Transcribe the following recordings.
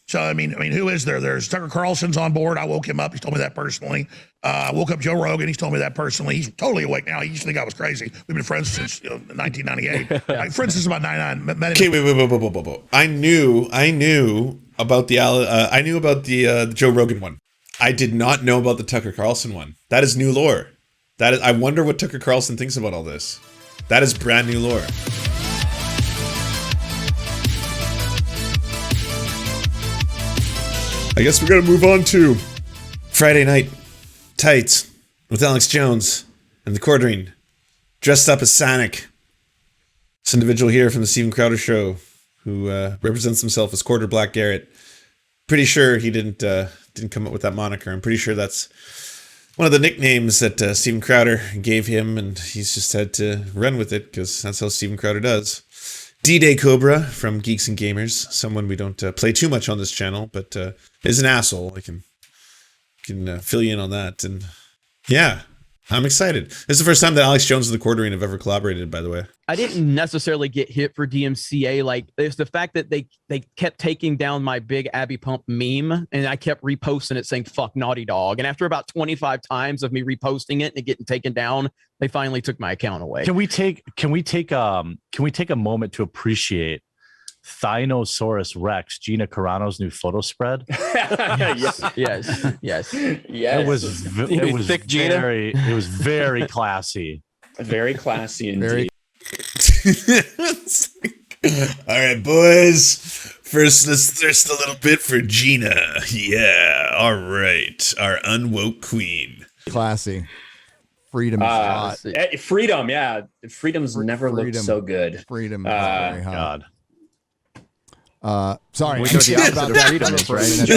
So I mean, who is there? There's Tucker Carlson's on board. I woke him up. He's told me that personally. I woke up Joe Rogan. He's told me that personally. He's totally awake now. He used to think I was crazy. We've been friends since 1998. Like, friends since about 99. Okay, wait. I knew about the Joe Rogan one. I did not know about the Tucker Carlson one. That is new lore. I wonder what Tucker Carlson thinks about all this. That is brand new lore. I guess we're gonna move on to Friday Night Tights with Alex Jones and the Quartering, dressed up as Sonic. This individual here from the Steven Crowder Show, who represents himself as Quarter Black Garrett. Pretty sure he didn't come up with that moniker. I'm pretty sure that's one of the nicknames that Steven Crowder gave him, and he's just had to run with it because that's how Steven Crowder does. D-Day Cobra from Geeks and Gamers, someone we don't play too much on this channel, but is an asshole. I can fill you in on that. And yeah, I'm excited. This is the first time that Alex Jones and the Quartering have ever collaborated, by the way. I didn't necessarily get hit for DMCA. Like, there's the fact that they kept taking down my big Abby Pump meme, and I kept reposting it saying "fuck Naughty Dog." And after about 25 times of me reposting it and it getting taken down, they finally took my account away. Can we take a moment to appreciate Thinosaurus Rex, Gina Carano's new photo spread? yes. It was thick Gina. It was very classy. Very classy indeed. All right, boys. First, let's thirst a little bit for Gina. Yeah, all right. Our unwoke queen. Classy. Freedom is hot. Freedom, yeah. Freedom's never looked so good. Freedom is very hot. God. Sorry. We go the opposite of freedom, right?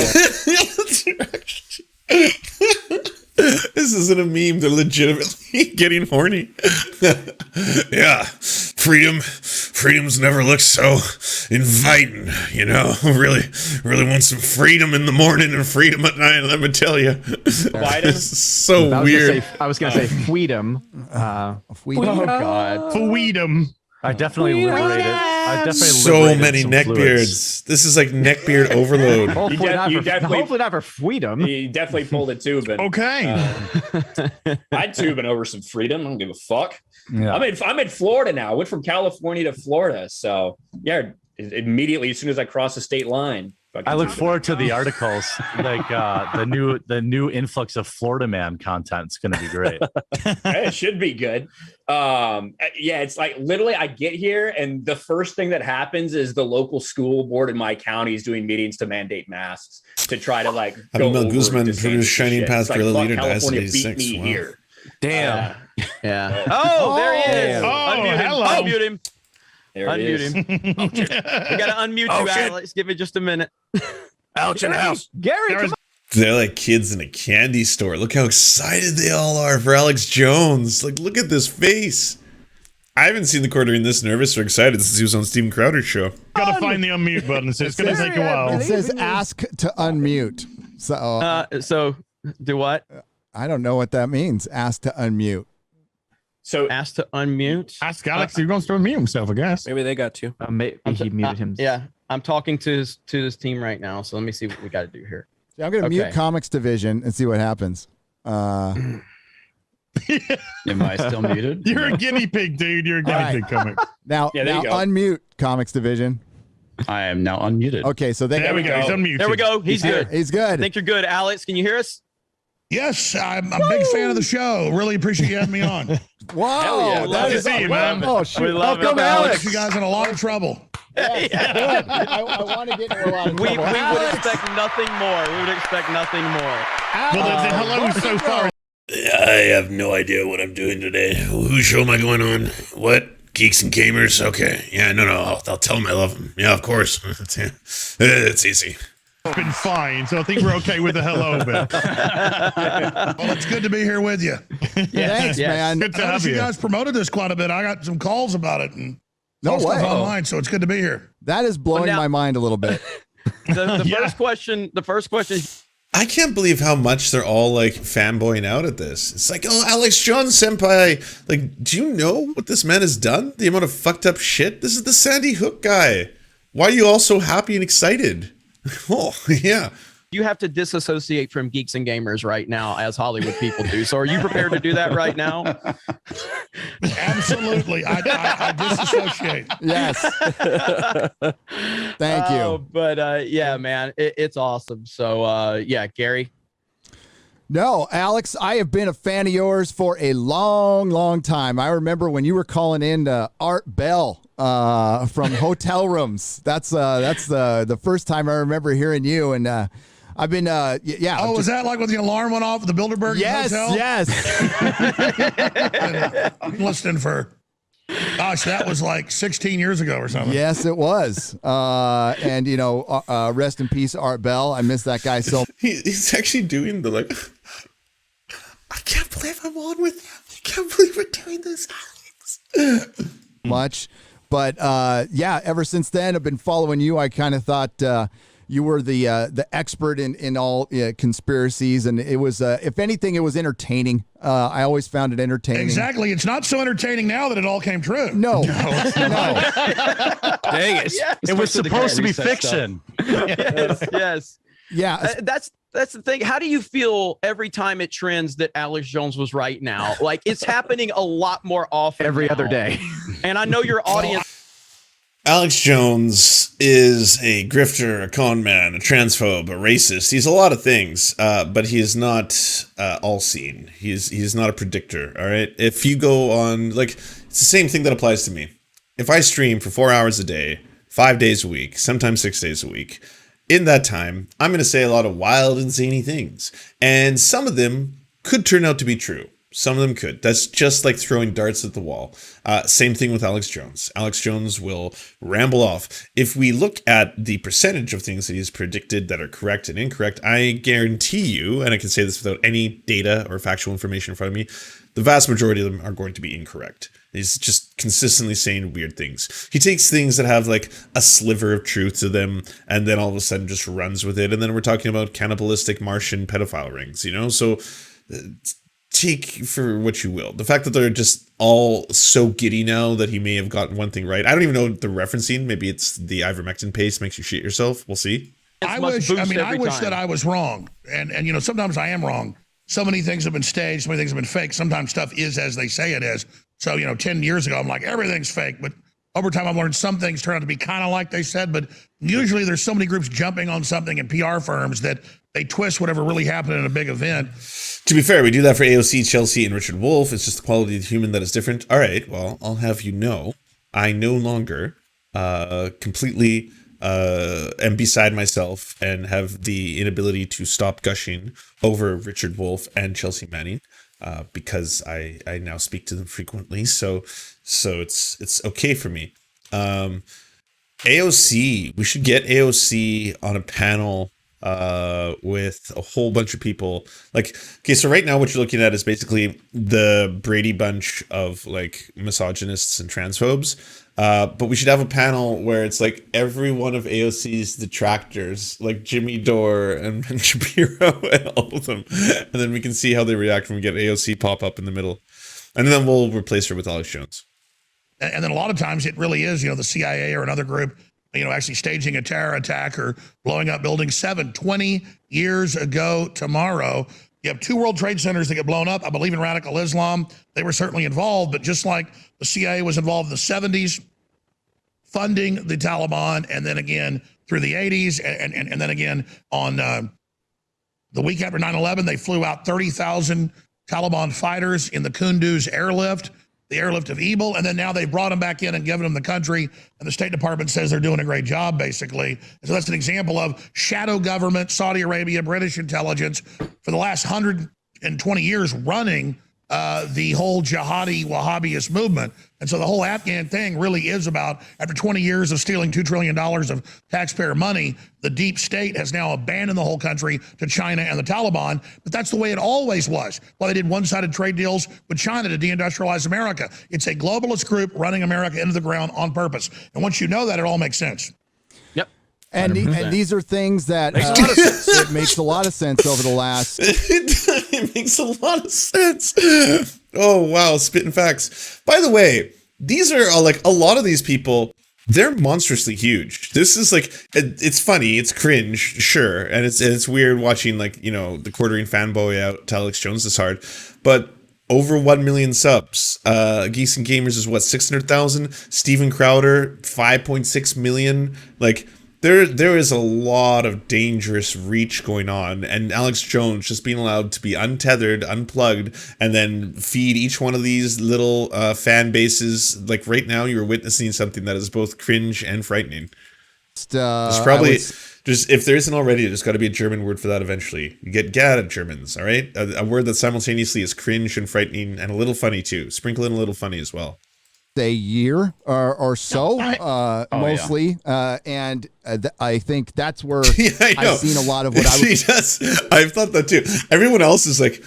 This isn't a meme. They're legitimately getting horny. Yeah, freedom's never looked so inviting. You know, really want some freedom in the morning and freedom at night. Let me tell you, it's so weird. I was gonna say freedom. Freedom. Oh God, freedom. I definitely liberated. So many neckbeards. This is like neckbeard overload. Hopefully not for freedom. He definitely pulled a Tubin. Okay. I'd Tubin over some freedom. I don't give a fuck. Yeah. I'm in Florida now. I went from California to Florida. So yeah, immediately as soon as I cross the state line. I look forward to the articles, like the new influx of Florida Man content is going to be great. It should be good. Yeah, it's like literally I get here and the first thing that happens is the local school board in my county is doing meetings to mandate masks to try to like go Mel over Guzman DeSantis' produced Shining shit. Path It's like, Guerrilla fuck, Leader dies at California beat 86. me Wow. here. Damn. Yeah. Oh, there he is. Oh, Unmute him. hello. Unmute him. There it Unmute is. him. We gotta unmute you, Alex. Give me just a minute. Ouch in the house. Gary, come on. They're like kids in a candy store. Look how excited they all are for Alex Jones. Like, look at this face. I haven't seen the Quartering this nervous or excited since he was on Steven Crowder's show. Gotta find the unmute button, so it's gonna take a while. It says ask to unmute. So So do what? I don't know what that means. Ask to unmute. So Ask to unmute. Ask Alex. He wants to unmute himself, I guess. Maybe they got you. Maybe he muted him. Yeah, I'm talking to his team right now. So let me see what we got to do here. So I'm going to mute Comics Division and see what happens. Am I still muted? You're a guinea pig, dude. You're a guinea pig coming. Now, Yeah, there you go. unmute Comics Division. I am now unmuted. Okay, so There we go. He's unmuted. There we go. He's good. He's I good. think you're good, Alex. Can you hear us? Yes, I'm a big fan of the show. Really appreciate you having me on. Wow. Hell yeah. Love to see you, man. Oh, shoot. We love Welcome, it, Alex. You guys in a lot of trouble. Good. I want to get in a lot of We trouble. would expect nothing more. We would expect nothing more. Well, the hello so far. I have no idea what I'm doing today. Whose show am I going on? What? Geeks and Gamers? Okay. Yeah, no. I'll tell them I love them. Yeah, of course. It's easy. It's been fine, so I think we're okay with the hello bit. Well, it's good to be here with you. Thanks, man. Good to have you. You guys promoted this quite a bit. I got some calls about it and No stuff way. online, so it's good to be here. That is blowing my mind a little bit. The first question is, I can't believe how much they're all like fanboying out at this. It's like, oh, Alex Jones senpai. Like, do you know what this man has done? The amount of fucked up shit? This is the Sandy Hook guy. Why are you all so happy and excited? Oh, yeah. You have to disassociate from geeks and gamers right now, as Hollywood people do. So, are you prepared to do that right now? Absolutely. I disassociate. Yes. Thank you. But yeah, man, it's awesome. So, yeah, Gary. No, Alex, I have been a fan of yours for a long, long time. I remember when you were calling in Art Bell from hotel rooms. That's the first time I remember hearing you. And I've been, yeah. Oh, was that like when the alarm went off at the Bilderberg Hotel? Yes. I'm listening for, gosh, that was like 16 years ago or something. Yes, it was. And, rest in peace, Art Bell. I miss that guy so He's actually doing the like, I can't believe I'm on with him. I can't believe we're doing this, Alex. much. But yeah, ever since then, I've been following you. I kind of thought you were the expert in all conspiracies, and it was, if anything, it was entertaining. I always found it entertaining. Exactly. It's not so entertaining now that it all came true. No. Dang it. Yes. It was supposed to be Reset fiction. Yes. Yeah. That's the thing. How do you feel every time it trends that Alex Jones was right now? Like, it's happening a lot more often Every now. other day. And I know your audience. Alex Jones is a grifter, a con man, a transphobe, a racist. He's a lot of things, but he is not all-seeing. He's not a predictor, all right? If you go on, like, it's the same thing that applies to me. If I stream for 4 hours a day, 5 days a week, sometimes 6 days a week, in that time, I'm going to say a lot of wild and zany things. And some of them could turn out to be true. Some of them could. That's just like throwing darts at the wall. Same thing with Alex Jones. Alex Jones will ramble off. If we look at the percentage of things that he's predicted that are correct and incorrect, I guarantee you, and I can say this without any data or factual information in front of me, the vast majority of them are going to be incorrect. He's just consistently saying weird things. He takes things that have like a sliver of truth to them and then all of a sudden just runs with it. And then we're talking about cannibalistic Martian pedophile rings, you know? So take for what you will. The fact that they're just all so giddy now that he may have gotten one thing right. I don't even know what they're referencing. Maybe it's the ivermectin paste makes you shit yourself. We'll see. I wish that I was wrong. And sometimes I am wrong. So many things have been staged, so many things have been fake. Sometimes stuff is as they say it is. So, 10 years ago, I'm like, everything's fake. But over time, I've learned some things turn out to be kind of like they said. But usually there's so many groups jumping on something in PR firms that they twist whatever really happened in a big event. To be fair, we do that for AOC, Chelsea, and Richard Wolff. It's just the quality of the human that is different. All right, well, I'll have you know, I no longer completely am beside myself and have the inability to stop gushing over Richard Wolff and Chelsea Manning because I now speak to them frequently. So it's okay for me. AOC, we should get AOC on a panel with a whole bunch of people. Like, okay, so right now what you're looking at is basically the Brady bunch of like misogynists and transphobes. But we should have a panel where it's like every one of AOC's detractors, like Jimmy Dore and Ben Shapiro and all of them. And then we can see how they react when we get AOC pop up in the middle. And then we'll replace her with Alex Jones. And then a lot of times it really is, the CIA or another group, actually staging a terror attack or blowing up Building 7. 20 years ago tomorrow, you have 2 World Trade Centers that get blown up. I believe in radical Islam. They were certainly involved, but just like the CIA was involved in the 70s, funding the Taliban, and then again through the 80s, and then again on the week after 9/11, they flew out 30,000 Taliban fighters in the Kunduz airlift, the airlift of evil, and then now they brought them back in and given them the country, and the State Department says they're doing a great job, basically. And so that's an example of shadow government, Saudi Arabia, British intelligence, for the last 120 years running the whole jihadi Wahhabist movement. And so the whole Afghan thing really is about, after 20 years of stealing $2 trillion of taxpayer money, the deep state has now abandoned the whole country to China and the Taliban. But that's the way it always was. Well, they did one-sided trade deals with China to deindustrialize America. It's a globalist group running America into the ground on purpose. And once you know that, it all makes sense. And these are things that it makes a lot of sense over the last. It makes a lot of sense. Oh, wow. Spitting facts. By the way, these are like a lot of these people They're monstrously huge. This is like, it's funny, it's cringe, sure, and it's weird watching, like, you know, the quartering fanboy out to Alex Jones is hard, but over 1 million subs. Geeks and Gamers is what, 600,000? Steven Crowder 5.6 million. Like, there is a lot of dangerous reach going on, and Alex Jones just being allowed to be untethered, unplugged, and then feed each one of these little fan bases. Like right now, you're witnessing something that is both cringe and frightening. There's probably just, if there isn't already, there's got to be a German word for that eventually. You get out of Germans, all right? A word that simultaneously is cringe and frightening and a little funny too. Sprinkle in a little funny as well. A year or so, mostly, yeah. and I think that's where Yeah, I know. I've seen a lot of what I He was. does. I've thought that too. Everyone else is like,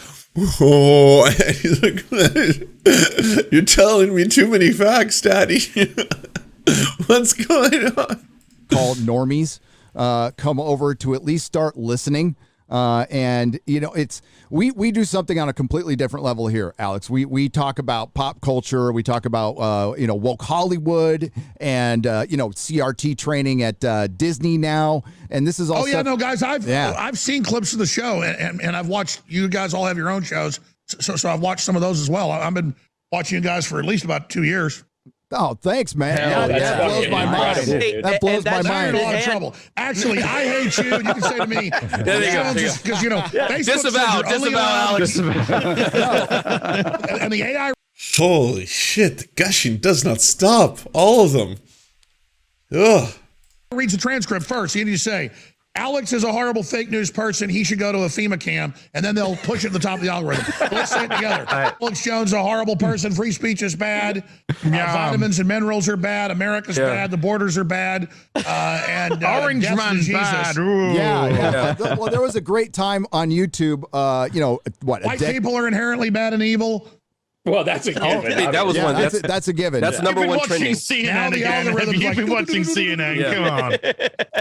oh, and he's like, you're telling me too many facts, Daddy. What's going on? Called normies come over to at least start listening. And you know, it's we do something on a completely different level here, Alex. We talk about pop culture, we talk about you know, woke Hollywood, and you know, CRT training at Disney now, and this is all. Oh yeah, no, guys, Yeah. I've seen clips of the show, and I've watched. You guys all have your own shows, so I've watched some of those as well. I've been watching you guys for at least about 2 years. Oh, thanks, man. Hell, that that's blows fucking my mind. incredible, dude. That blows And my that's- Now you're in mind. a lot of trouble. Actually, I hate you. And you can say to me, because you know, Facebook says you're only allowed- and the AI Holy shit, the gushing does not stop. All of them. Ugh. reads the transcript first. You need to say, Alex is a horrible fake news person. He should go to a FEMA camp, and then they'll push it to the top of the algorithm. Let's say it together. Alex Jones is a horrible person. Free speech is bad. Vitamins and minerals are bad. America's bad. The borders are bad. And Orange death to man's Jesus. bad. Ooh. Yeah. Well, there was a great time on YouTube. You know, what? White people are inherently bad and evil. Well, that's a given. That was Yeah, one. that's a given. That's number one Watching trending. Now CNN the again. algorithm's You've been like, watching CNN. Yeah. Come on.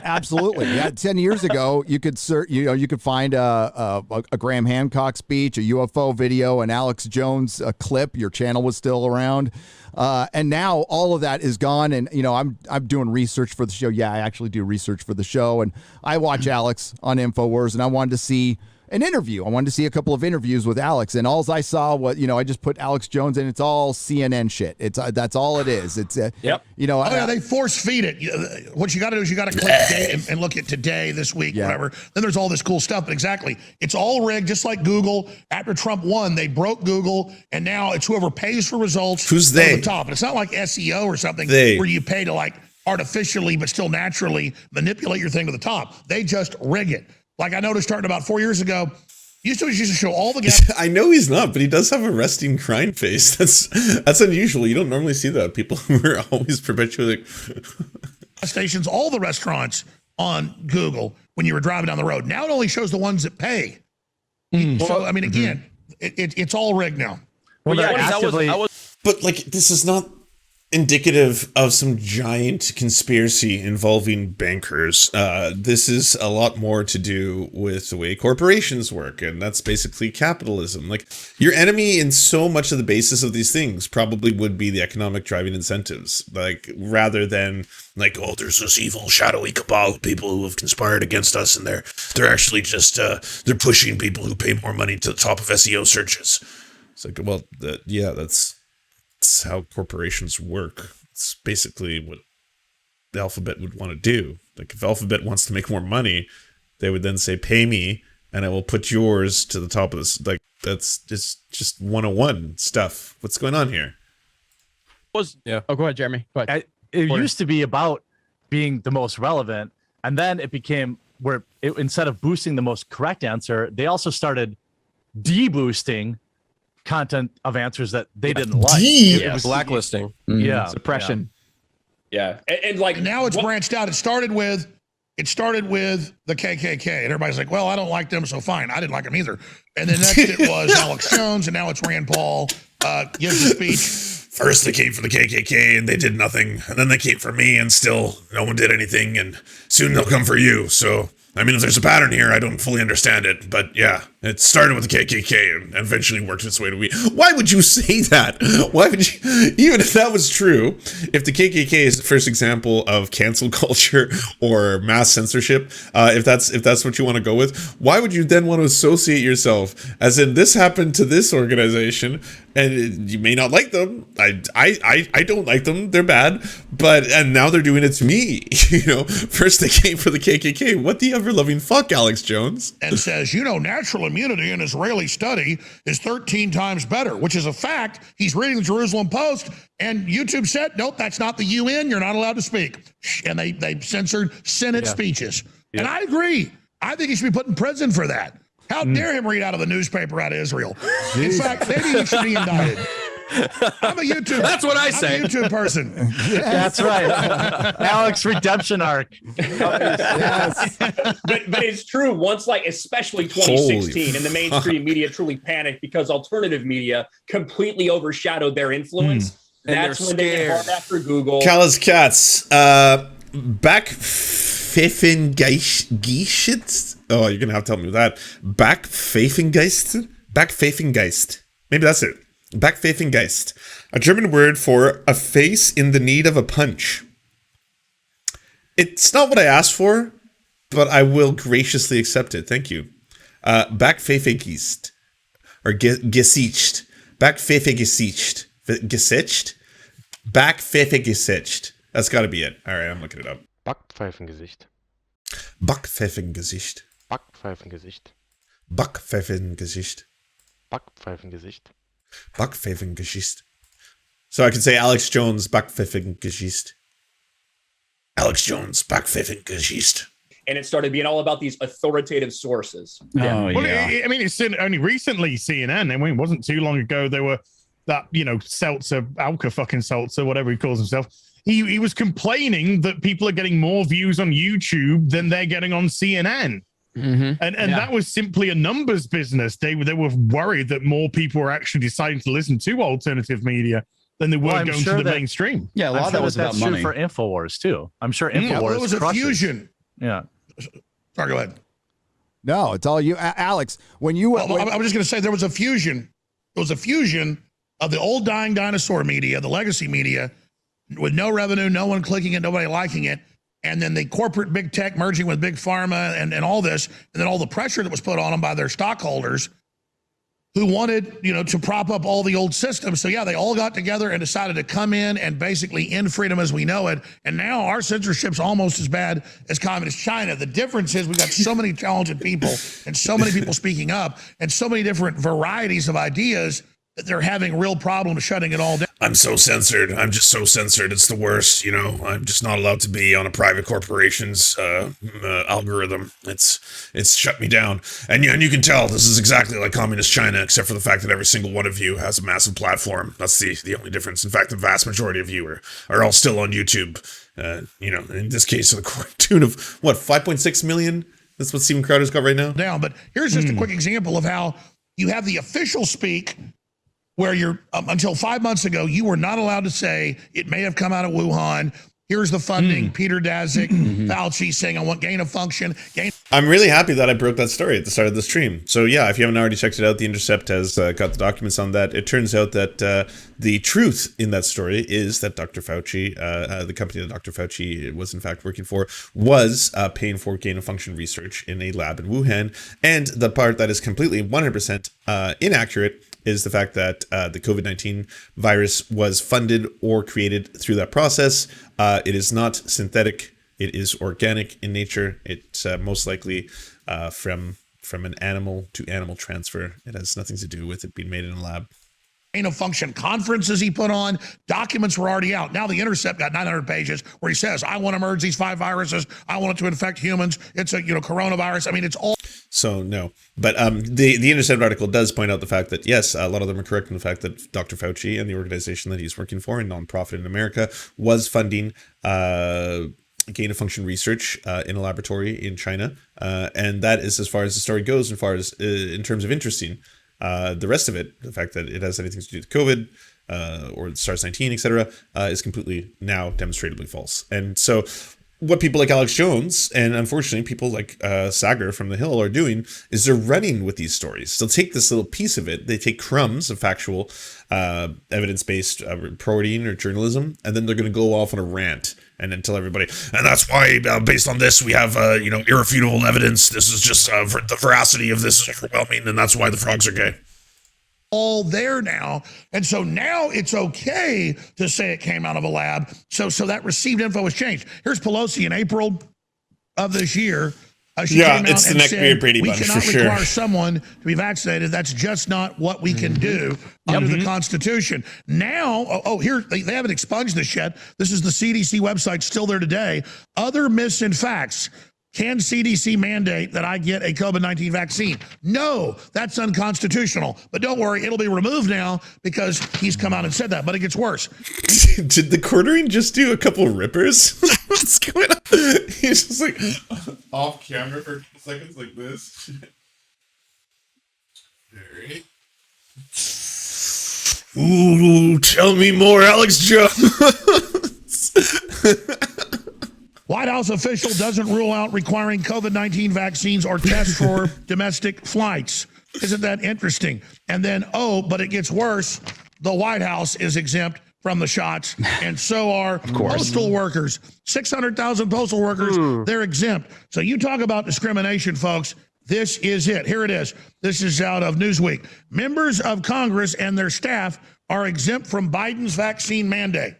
Absolutely. Yeah. 10 years ago, you could you could find a Graham Hancock speech, a UFO video, an Alex Jones clip. Your channel was still around. And now all of that is gone. And, you know, I'm doing research for the show. Yeah, I actually do research for the show. And I watch Alex on InfoWars, and I wanted to see an interview. I wanted to see a couple of interviews with Alex, and all I saw was, you know, I just put Alex Jones in. It's all CNN shit. It's that's all it is. It's Yep. You know, Oh yeah, they force feed it. What you got to do is you got to click today and look at today, this week, whatever. Then there's all this cool stuff. But exactly, it's all rigged, just like Google. After Trump won, they broke Google, and now it's whoever pays for results. Who's goes to they? the top? And it's not like SEO or something They. where you pay to like artificially but still naturally manipulate your thing to the top. They just rig it. Like I noticed starting about 4 years ago. Used to show all the gas I know he's not, but he does have a resting crying face. That's unusual. You don't normally see that. People who are always perpetually stations, all the restaurants on Google when you were driving down the road. Now it only shows the ones that pay. So I mean, again, it's all rigged now. Well, yeah, they're actively. But like, this is not indicative of some giant conspiracy involving bankers. This is a lot more to do with the way corporations work, and that's basically capitalism. Like, your enemy in so much of the basis of these things probably would be the economic driving incentives, like, rather than like, oh, there's this evil shadowy cabal of people who have conspired against us, and they're actually just they're pushing people who pay more money to the top of SEO searches. It's like, well, that's how corporations work. It's basically what the Alphabet would want to do. Like, if Alphabet wants to make more money, they would then say, pay me, and I will put yours to the top of this. Like, that's just 101 stuff. What's going on here? Oh, go ahead, Jeremy. Go ahead. It used to be about being the most relevant, and then it became where instead of boosting the most correct answer, they also started deboosting content of answers that they didn't like. It was blacklisting. Yeah, Suppression. Yeah, and like And now it's branched out. It started with the KKK, and everybody's like, "Well, I don't like them, so fine." I didn't like them either. And then next it was Alex Jones, and now it's Rand Paul gives a speech. First they came for the KKK and they did nothing, and then they came for me and still no one did anything, and soon they'll come for you. So, I mean, if there's a pattern here, I don't fully understand it, but yeah, It started with the KKK and eventually worked its way to we. Why would you say that? Why would you, even if that was true, if the KKK is the first example of cancel culture or mass censorship, if that's what you want to go with, why would you then want to associate yourself as in this happened to this organization? And you may not like them. I don't like them. They're bad. And now they're doing it to me. First they came for the KKK. What the ever-loving fuck, Alex Jones? And says, natural immunity in Israeli study is 13 times better, which is a fact. He's reading the Jerusalem Post, and YouTube said, nope, that's not the UN. You're not allowed to speak. And they censored Senate speeches. Yeah. And I agree. I think he should be put in prison for that. How dare him read out of the newspaper out of Israel? Jeez. In fact, maybe he should be indicted. I'm a YouTube. That's what I say. I'm a YouTube person. Yes. That's right. Alex redemption arc. Yes. But it's true. Once, especially 2016, and the mainstream media truly panicked because alternative media completely overshadowed their influence. That's when they went hard after Google. Callas Cats. Backpfeifengeist. Oh, you're gonna have to help me with that. Backpfeifengeist. Backpfeifengeist. Maybe that's it. Backpfeifengeist, a German word for a face in the need of a punch. It's not what I asked for, but I will graciously accept it. Thank you. Backpfeifengeist, or gesicht. Backpfeifengeist. Gesicht? Backpfeifengeist. That's got to be it. All right, I'm looking it up. Backpfeifengesicht. Backpfeifengesicht. Backpfeifengesicht. Backpfeifengesicht. Backpfeifengesicht. Backpfeifengesicht. So I could say Alex Jones Backpfeifengesicht. Alex Jones Backpfeifengesicht. And it started being all about these authoritative sources. Well, it's only recently CNN. It wasn't too long ago. There were that, Seltzer, Seltzer, whatever he calls himself. He was complaining that people are getting more views on YouTube than they're getting on CNN. Mm-hmm. And that was simply a numbers business. They were worried that more people were actually deciding to listen to alternative media than they were going to the mainstream. Yeah, a lot of that was about money. True for InfoWars too. I'm sure InfoWars it was a fusion. Yeah. Sorry, go ahead. No, it's all you, Alex. When you, I was just going to say there was a fusion. There was a fusion of the old dying dinosaur media, the legacy media, with no revenue, no one clicking it, nobody liking it. And then the corporate big tech merging with big pharma and all this, and then all the pressure that was put on them by their stockholders who wanted, to prop up all the old systems. So yeah, they all got together and decided to come in and basically end freedom as we know it. And now our censorship's almost as bad as communist China. The difference is we've got so many talented people and so many people speaking up and so many different varieties of ideas that they're having real problems shutting it all down. I'm so censored. I'm just so censored. It's the worst. I'm just not allowed to be on a private corporation's algorithm. It's shut me down. And you can tell this is exactly like communist China, except for the fact that every single one of you has a massive platform. That's the only difference. In fact, the vast majority of you are all still on YouTube. In this case, to the tune of 5.6 million. That's what Steven Crowder's got right now. Down, but here's just a quick example of how you have the official speak. Where you're until 5 months ago, you were not allowed to say it may have come out of Wuhan. Here's the funding. Peter Daszak, Fauci saying, I want gain of function. I'm really happy that I broke that story at the start of the stream. So yeah, if you haven't already checked it out, The Intercept has got the documents on that. It turns out that the truth in that story is that Dr. Fauci, the company that Dr. Fauci was in fact working for, was paying for gain of function research in a lab in Wuhan. And the part that is completely 100% inaccurate is the fact that the COVID-19 virus was funded or created through that process. It is not synthetic. It is organic in nature. It's most likely from an animal to animal transfer. It has nothing to do with it being made in a lab. Gain of function conferences he put on, documents were already out. Now the Intercept got 900 pages where he says, I want to merge these 5 viruses. I want it to infect humans. It's a coronavirus. I mean, it's all. So no, but the Intercept article does point out the fact that yes, a lot of them are correct in the fact that Dr. Fauci and the organization that he's working for, a nonprofit in America, was funding gain of function research in a laboratory in China, and that is as far as the story goes, as far as in terms of interesting. The rest of it, the fact that it has anything to do with COVID or SARS-19, etc., is completely now demonstrably false. And so what people like Alex Jones and unfortunately people like Sagar from The Hill are doing is they're running with these stories. They'll take this little piece of it, they take crumbs of factual, evidence-based reporting or journalism, and then they're going to go off on a rant and then tell everybody, and that's why, based on this, we have, irrefutable evidence. This is just the veracity of this is overwhelming, and that's why the frogs are gay. All there now, and so now it's okay to say it came out of a lab. So that received info has changed. Here's Pelosi in April of this year. She came out it's the and neck said, beard Brady we bunch for cannot sure. require someone to be vaccinated. That's just not what we can do under the Constitution. Now, here they haven't expunged this yet. This is the CDC website, still there today. Other myths and facts. Can CDC mandate that I get a COVID-19 vaccine? No, that's unconstitutional. But don't worry, it'll be removed now because he's come out and said that. But it gets worse. Did the quartering just do a couple rippers? What's going on? He's just like off camera for seconds like this. Alright. Ooh, tell me more, Alex Jones. White House official doesn't rule out requiring COVID-19 vaccines or tests for domestic flights. Isn't that interesting? And then, but it gets worse. The White House is exempt from the shots, and so are postal workers. 600,000 postal workers, they're exempt. So you talk about discrimination, folks. This is it. Here it is. This is out of Newsweek. Members of Congress and their staff are exempt from Biden's vaccine mandate.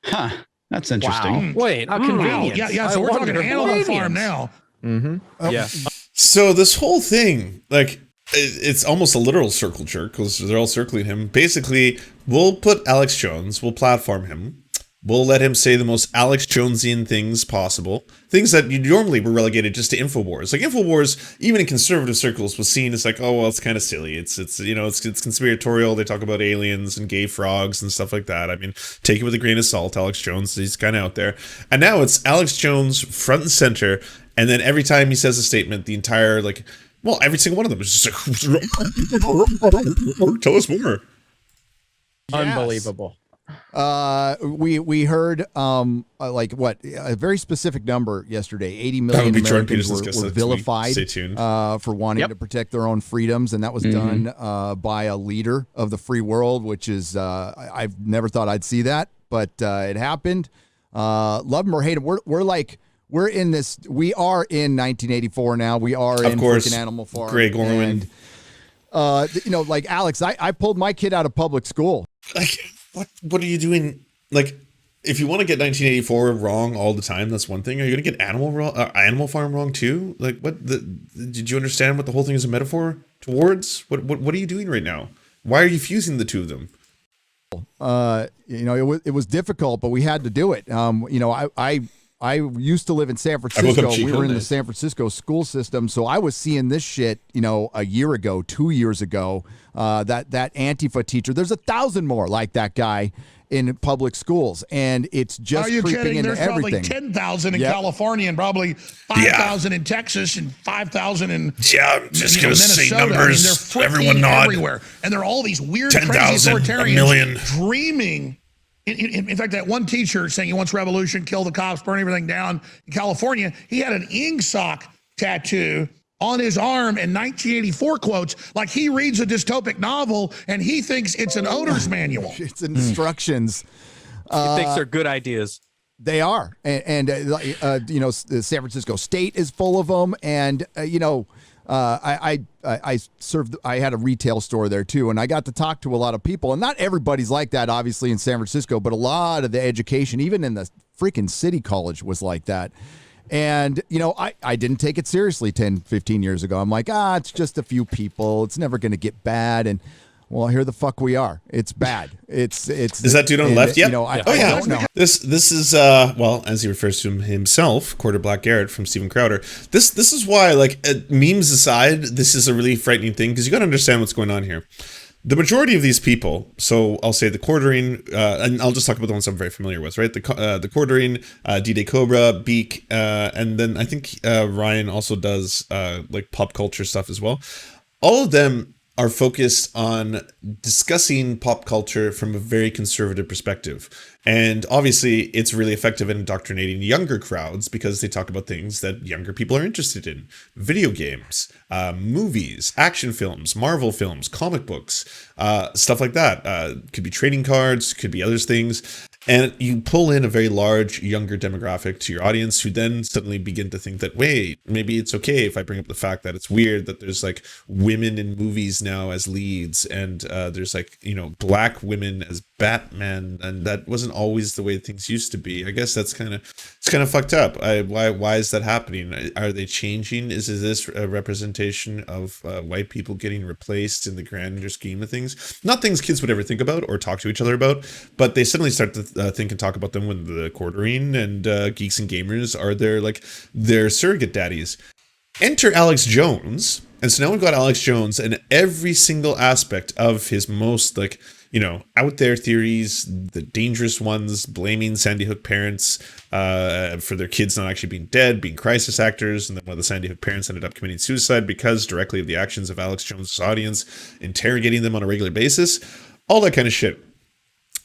Huh. That's interesting. Wait, how convenient. Yeah. So we're talking Animal Farm now. Yeah. So this whole thing, like, it's almost a literal circle jerk because they're all circling him. Basically, we'll put Alex Jones, we'll platform him, we'll let him say the most Alex Jonesian things possible, things that you normally were relegated just to InfoWars. Like InfoWars, even in conservative circles, was seen as like, oh well, it's kind of silly. It's conspiratorial. They talk about aliens and gay frogs and stuff like that. I mean, take it with a grain of salt. Alex Jones, he's kind of out there, and now it's Alex Jones front and center. And then every time he says a statement, the entire every single one of them is just like, tell us more. Unbelievable. We heard a very specific number yesterday. 80 million Americans were vilified Stay tuned. For wanting to protect their own freedoms, and that was done by a leader of the free world, which is I've never thought I'd see that, but it happened. Love him or hate him, we are in 1984 now. We are in freaking Animal Farm. Greg Orwin. And like Alex, I pulled my kid out of public school. Like, what are you doing? Like, if you want to get 1984 wrong all the time, that's one thing. Are you going to get Animal Farm wrong too? Like, did you understand what the whole thing is a metaphor towards? What are you doing right now? Why are you fusing the two of them? It was difficult, but we had to do it. I used to live in San Francisco. We were in the San Francisco school system, so I was seeing this shit, a year ago, 2 years ago. That Antifa teacher. There's 1,000 more like that guy in public schools, and it's just Are you creeping kidding? into There's everything. probably 10,000 in California and probably 5,000 in Texas and 5,000 in I'm just gonna say Minnesota. numbers. They're Everyone nod. everywhere, and they're all these weird, 10,000, crazy a authoritarians million. dreaming. In fact, that one teacher saying he wants revolution, kill the cops, burn everything down in California, he had an ingsoc tattoo on his arm in 1984 quotes, like he reads a dystopic novel and he thinks it's an owner's manual. It's instructions. He thinks they're good ideas. They are, and the San Francisco State is full of them, and I had a retail store there too, and I got to talk to a lot of people, and not everybody's like that, obviously, in San Francisco, but a lot of the education, even in the freaking city college, was like that. And, I didn't take it seriously 10, 15 years ago. I'm like, it's just a few people. It's never going to get bad. And, well, here the fuck we are. It's bad. It's. Is that dude on the left? Yep. I don't know. This is as he refers to himself, Quarter Black Garrett from Steven Crowder. This is why, memes aside, this is a really frightening thing because you got to understand what's going on here. The majority of these people, so I'll say the quartering, and I'll just talk about the ones I'm very familiar with, right? The quartering, D-Day Cobra, Beak, and then I think Ryan also does pop culture stuff as well. All of them are focused on discussing pop culture from a very conservative perspective. And obviously, it's really effective in indoctrinating younger crowds because they talk about things that younger people are interested in. Video games, movies, action films, Marvel films, comic books, stuff like that. Could be trading cards, could be other things. And you pull in a very large younger demographic to your audience who then suddenly begin to think that, wait, maybe it's okay if I bring up the fact that it's weird that there's like women in movies now as leads, and there's like, you know, black women as Batman, and that wasn't always the way things used to be. I guess that's kind of fucked up. Why is that happening? Are they changing? Is this a representation of white people getting replaced in the grander scheme of things? Not things kids would ever think about or talk to each other about, but they suddenly start to think and talk about them when the quartering and geeks and gamers are their surrogate daddies. Enter Alex Jones, and so now we've got Alex Jones and every single aspect of his most out there theories, the dangerous ones, blaming Sandy Hook parents for their kids not actually being dead, being crisis actors, and then one of the Sandy Hook parents ended up committing suicide because directly of the actions of Alex Jones' audience, interrogating them on a regular basis, all that kind of shit.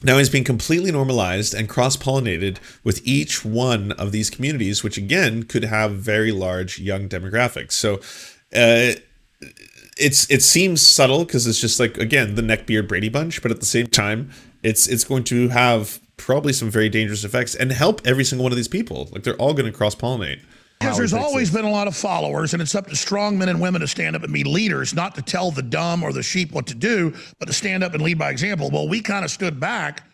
Now he's being completely normalized and cross-pollinated with each one of these communities, which again could have very large young demographics. So it seems subtle because it's just like, again, the neckbeard Brady Bunch, but at the same time, it's going to have probably some very dangerous effects and help every single one of these people. Like, they're all going to cross-pollinate. Because there's always been a lot of followers, and it's up to strong men and women to stand up and be leaders, not to tell the dumb or the sheep what to do, but to stand up and lead by example. Well, we kind of stood back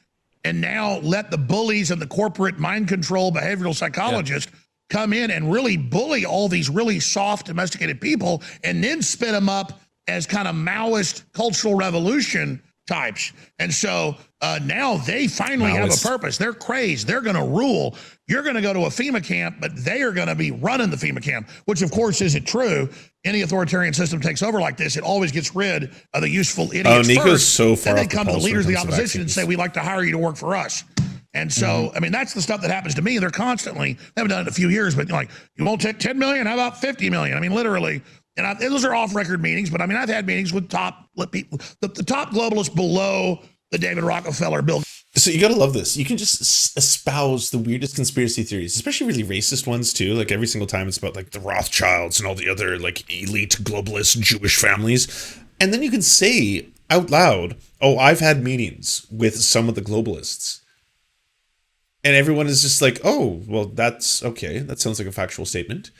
and now let the bullies and the corporate mind control behavioral psychologists come in and really bully all these really soft, domesticated people and then spin them up as kind of Maoist cultural revolution types. And so now they finally have a purpose. They're crazed. They're going to rule. You're going to go to a FEMA camp, but they are going to be running the FEMA camp, which of course isn't true. Any authoritarian system takes over like this, it always gets rid of the useful idiots Nico's first. so far then off they come to the pulse leaders of when the it comes to opposition and say, we'd like to hire you to work for us. And so, I mean, that's the stuff that happens to me. They're constantly, they haven't done it in a few years, but like, you won't take 10 million? How about 50 million? I mean, literally. And those are off-record meetings, but I mean, I've had meetings with top people, the top globalists below the David Rockefeller, Bill. So you gotta love this. You can just espouse the weirdest conspiracy theories, especially really racist ones too. Like every single time it's about like the Rothschilds and all the other like elite globalist Jewish families. And then you can say out loud, oh, I've had meetings with some of the globalists. And everyone is just like, oh, well, that's okay. That sounds like a factual statement.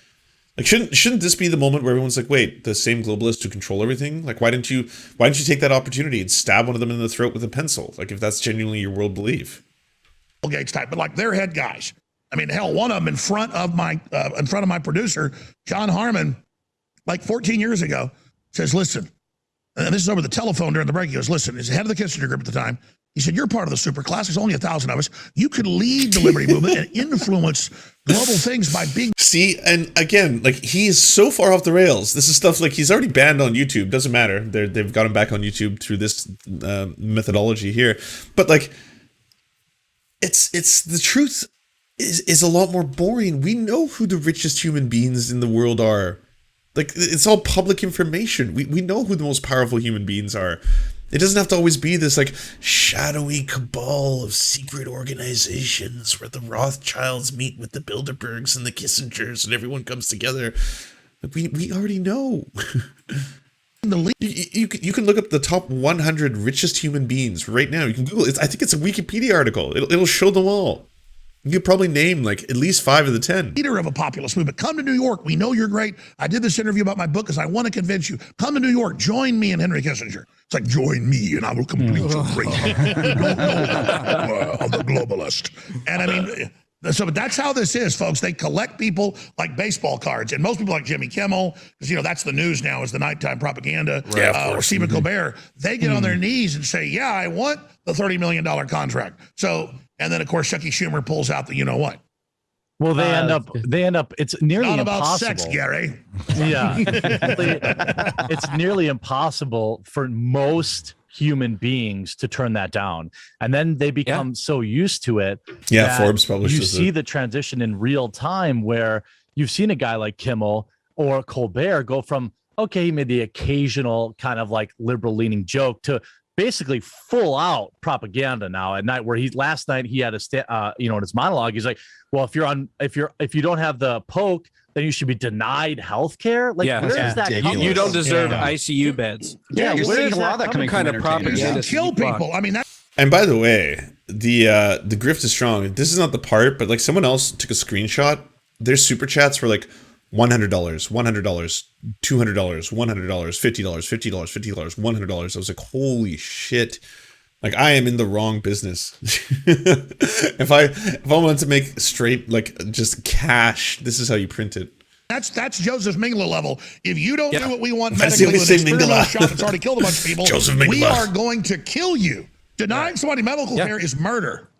Like, shouldn't this be the moment where everyone's like, wait, the same globalists who control everything? Like, why didn't you take that opportunity and stab one of them in the throat with a pencil? Like, if that's genuinely your world belief. Gates type, but like their head guys. I mean, hell, one of them in front of my producer, John Harmon, like 14 years ago, says, listen, and this is over the telephone during the break. He goes, listen, he's the head of the Kissinger group at the time. He said, you're part of the super class. There's only 1,000 of us. You could lead the liberty movement and influence global things by being. See, and again, like, he's so far off the rails. This is stuff like he's already banned on YouTube. Doesn't matter. They've got him back on YouTube through this methodology here. But like, it's the truth is a lot more boring. We know who the richest human beings in the world are. Like, it's all public information. We know who the most powerful human beings are. It doesn't have to always be this like shadowy cabal of secret organizations where the Rothschilds meet with the Bilderbergs and the Kissingers and everyone comes together. Like, we already know. You can look up the top 100 richest human beings right now. You can Google it. I think it's a Wikipedia article. It'll show them all. You could probably name like at least 5 of the 10. Leader of a populist movement. Come to New York. We know you're great. I did this interview about my book because I want to convince you. Come to New York. Join me and Henry Kissinger. It's like, join me and I will complete your great. You don't know of the globalist. And I mean, so but that's how this is, folks. They collect people like baseball cards. And most people like Jimmy Kimmel, because, you know, that's the news now, is the nighttime propaganda. Right, or Stephen Colbert. They get on their knees and say, yeah, I want the $30 million contract. So, and then, of course, Chucky Schumer pulls out the you-know-what. Well, they end up, it's nearly not impossible. about sex, Gary. Yeah. It's nearly impossible for most human beings to turn that down. And then they become so used to it. Yeah, that Forbes publishes you see the transition in real time where you've seen a guy like Kimmel or Colbert go from okay, he made the occasional kind of like liberal leaning joke to basically full out propaganda now at night, where last night he had in his monologue, he's like, well, if you don't have the poke, then you should be denied health care. Like, where is that coming You don't from? deserve ICU beds. Yeah, you're where seeing is a lot of that coming kind from of entertainers. propaganda? Kill people. I mean, that. And by the way, the grift is strong. This is not the part, but like someone else took a screenshot. Their super chats were like $100, $100, $200, $100, $50, $50, $50, $100. I was like, holy shit. Like, I am in the wrong business. if I wanted to make straight, like, just cash, this is how you print it. That's Joseph Mingala level. If you don't do what we want That's medically the with only an experimental Mingala. shot that's already killed a bunch of people, Joseph we Mingala. are going to kill you. Denying somebody medical care is murder.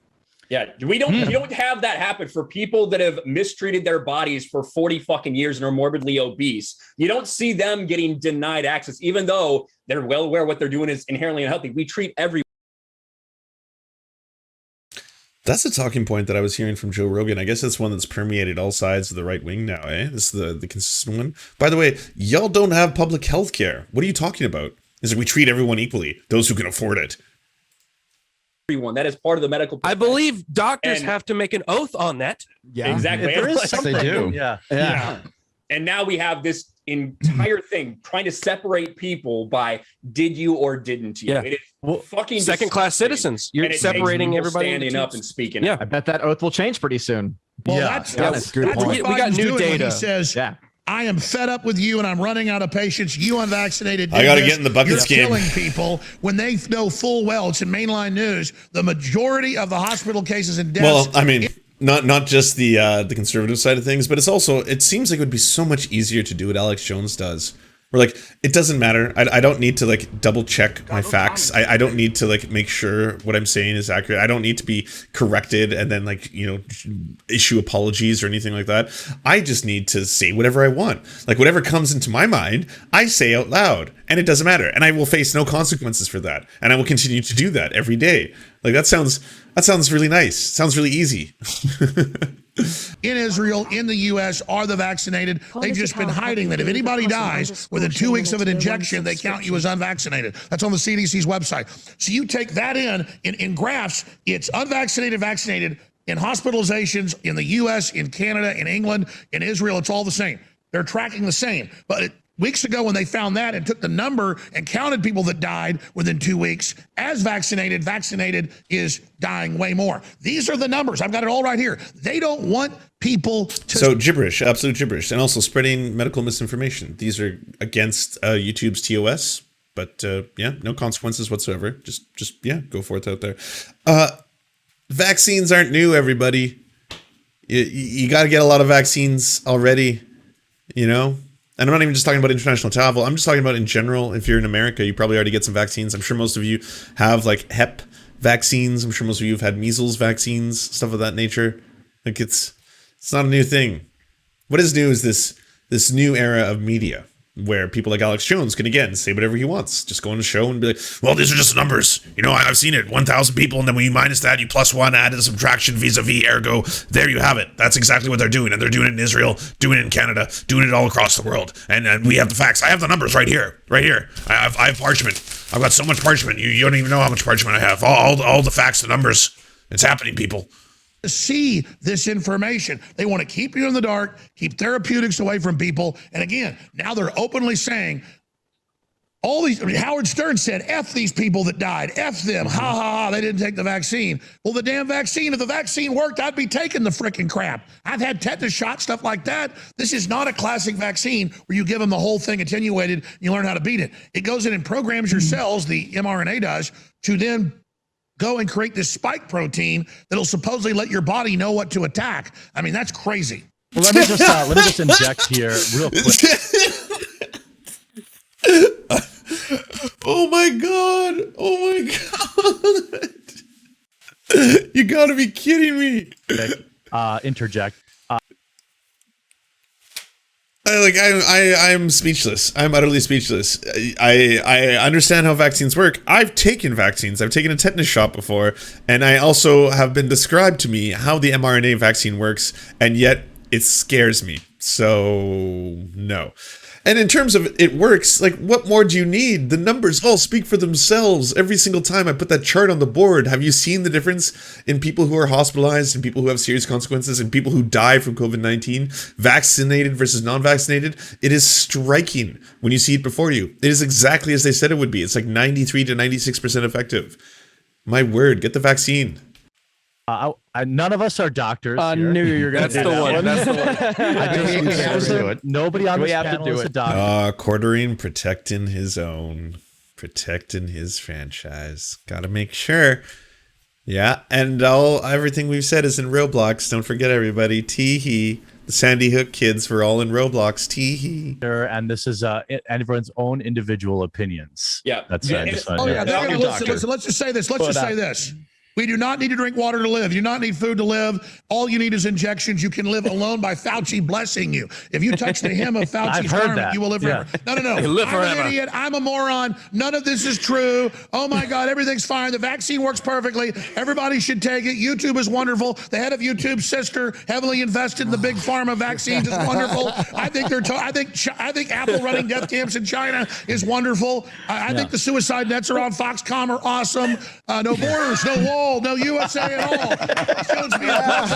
Yeah, you don't have that happen for people that have mistreated their bodies for 40 fucking years and are morbidly obese. You don't see them getting denied access, even though they're well aware what they're doing is inherently unhealthy. We treat everyone. That's a talking point that I was hearing from Joe Rogan. I guess that's one that's permeated all sides of the right wing now, eh? This is the consistent one. By the way, y'all don't have public health care. What are you talking about? Is it we treat everyone equally, those who can afford it. That is part of the medical. I believe doctors have to make an oath on that. Yeah, exactly. If there is something, They do. Yeah. And now we have this entire thing trying to separate people by did you or didn't you? Yeah. It is fucking Second-class disgusting. citizens. You're And it separating takes people everybody into standing up teams. and speaking. Yeah. up. I bet that oath will change pretty soon. Well, Yeah, that's good what point. We got Biden's new doing when data. He says, Yeah. I am fed up with you and I'm running out of patients. You unvaccinated. I gotta did this. get in the bucket You're scheme. killing people when they know full well, it's in mainline news, the majority of the hospital cases and deaths. Well, I mean, not just the conservative side of things, but it's also, it seems like it would be so much easier to do what Alex Jones does. Where like, it doesn't matter. I don't need to like double check my facts. I don't need to like make sure what I'm saying is accurate. I don't need to be corrected and then like, issue apologies or anything like that. I just need to say whatever I want. Like whatever comes into my mind, I say out loud and it doesn't matter. And I will face no consequences for that. And I will continue to do that every day. Like that sounds really nice. Sounds really easy. in Israel, in the U.S., are the vaccinated. They've just been hiding that if anybody dies within 2 weeks of an injection, they count you as unvaccinated. That's on the CDC's website. So you take that in graphs, it's unvaccinated, vaccinated, in hospitalizations in the U.S., in Canada, in England, in Israel, it's all the same. They're tracking the same. But weeks ago when they found that and took the number and counted people that died within 2 weeks as vaccinated is dying way more. These are the numbers. I've got it all right here. They don't want people to... So gibberish, absolute gibberish, and also spreading medical misinformation. These are against YouTube's TOS, but yeah, no consequences whatsoever. Just yeah, go forth out there. Vaccines aren't new, everybody. You got to get a lot of vaccines already, And I'm not even just talking about international travel. I'm just talking about in general. If you're in America, you probably already get some vaccines. I'm sure most of you have like Hep vaccines. I'm sure most of you have had measles vaccines, stuff of that nature. Like it's not a new thing. What is new is this new era of media where people like Alex Jones can again say whatever he wants. Just go on a show and be like, well, these are just numbers. I've seen it. 1,000 people, and then when you minus that, you plus one, add a subtraction, vis-a-vis, ergo. There you have it. That's exactly what they're doing. And they're doing it in Israel, doing it in Canada, doing it all across the world. And we have the facts. I have the numbers right here. Right here. I have parchment. I've got so much parchment. You don't even know how much parchment I have. All the facts, the numbers. It's happening, people. see this information. They want to keep you in the dark, keep therapeutics away from people. And again, now they're openly saying all these, Howard Stern said, F these people that died, F them, ha ha ha, they didn't take the vaccine. Well, the damn vaccine, if the vaccine worked, I'd be taking the freaking crap. I've had tetanus shots, stuff like that. This is not a classic vaccine where you give them the whole thing attenuated and you learn how to beat it. It goes in and programs your cells, the mRNA does, to then go and create this spike protein that'll supposedly let your body know what to attack. I mean, that's crazy. Well, let me just inject here real quick. Oh my god! Oh my god! You gotta be kidding me! Interject. I'm speechless. I'm utterly speechless. I understand how vaccines work. I've taken vaccines. I've taken a tetanus shot before, and I also have been described to me how the mRNA vaccine works, and yet it scares me. So no. And in terms of it works, like, what more do you need? The numbers all speak for themselves. Every single time I put that chart on the board, have you seen the difference in people who are hospitalized and people who have serious consequences and people who die from COVID-19, vaccinated versus non-vaccinated? It is striking when you see it before you. It is exactly as they said it would be. It's like 93 to 96% effective. My word, get the vaccine. None of us are doctors. I here. knew you were going to That's do the that one. That's the one. I just nobody on We this have to panel do is a it. doctor. Quartering, protecting his own, protecting his franchise. Gotta make sure. Yeah, and everything we've said is in Roblox. Don't forget, everybody. Tee-hee. The Sandy Hook kids were all in Roblox. Tee-hee. And this is everyone's own individual opinions. Yeah. That's Yeah, just Oh yeah, listen, let's just say this. Let's just say this. We do not need to drink water to live. You do not need food to live. All you need is injections. You can live alone by Fauci blessing you. If you touch the hem of Fauci's garment, you will live forever. No. live I'm forever. an idiot. I'm a moron. None of this is true. Oh my God, everything's fine. The vaccine works perfectly. Everybody should take it. YouTube is wonderful. The head of YouTube's sister heavily invested in the big pharma vaccines is wonderful. I think I think Apple running death camps in China is wonderful. I think the suicide nets are on Foxconn are awesome. No borders, no walls. No USA at all. Sounds be Let's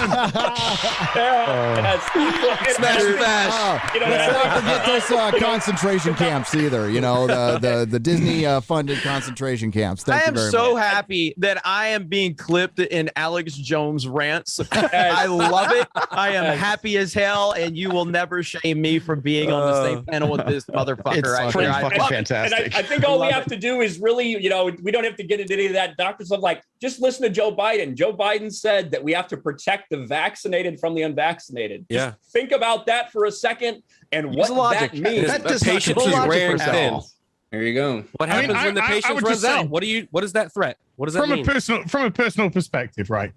not forget those concentration camps either. You know, the Disney funded concentration camps. Thank I you am very so much. happy that I am being clipped in Alex Jones rants. I love it. I am happy as hell, and you will never shame me for being on the same panel with this motherfucker. It's right pretty here. I fucking love it. fantastic. And I think all we have to do is really, we don't have to get into any of that doctor stuff. Like, just listen to Joe Biden. Joe Biden said that we have to protect the vaccinated from the unvaccinated. Yeah. Just think about that for a second and Use what logic. that means. That The does not patience is logic wearing at thin. all. There you go. What I mean, happens when the I patience would runs just say- out? What is that threat? What does that mean? From a personal perspective, right?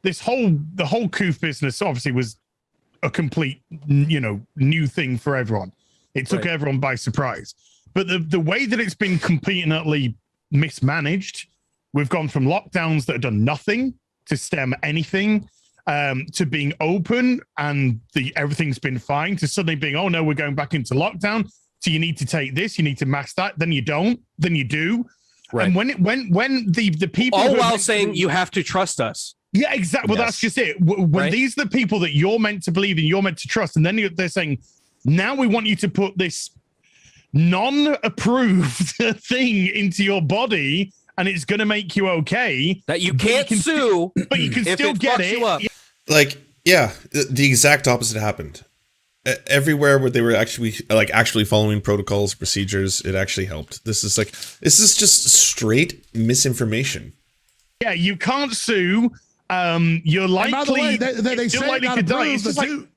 The whole coof business obviously was a complete, new thing for everyone. It took everyone by surprise. But the way that it's been completely and utterly mismanaged, we've gone from lockdowns that have done nothing to stem anything, to being open and everything's been fine, to suddenly being, oh no, we're going back into lockdown. So you need to take this, you need to mask that, then you don't, then you do. Right. And when the people All who are while meant to saying be- you have to trust us. yeah, exactly. Well, that's just it. When Right. these are the people that you're meant to believe in, you're meant to trust, and then they're saying, now we want you to put this non-approved thing into your body, and it's going to make you okay. That you But can't sue but you can if still it get fucks it. you up. Like, yeah, the exact opposite happened. Everywhere where they were actually following protocols, procedures, it actually helped. This is just straight misinformation. Yeah, you can't sue. You're likely. And by the way, they still say likely not to die. approve It's the just like, two.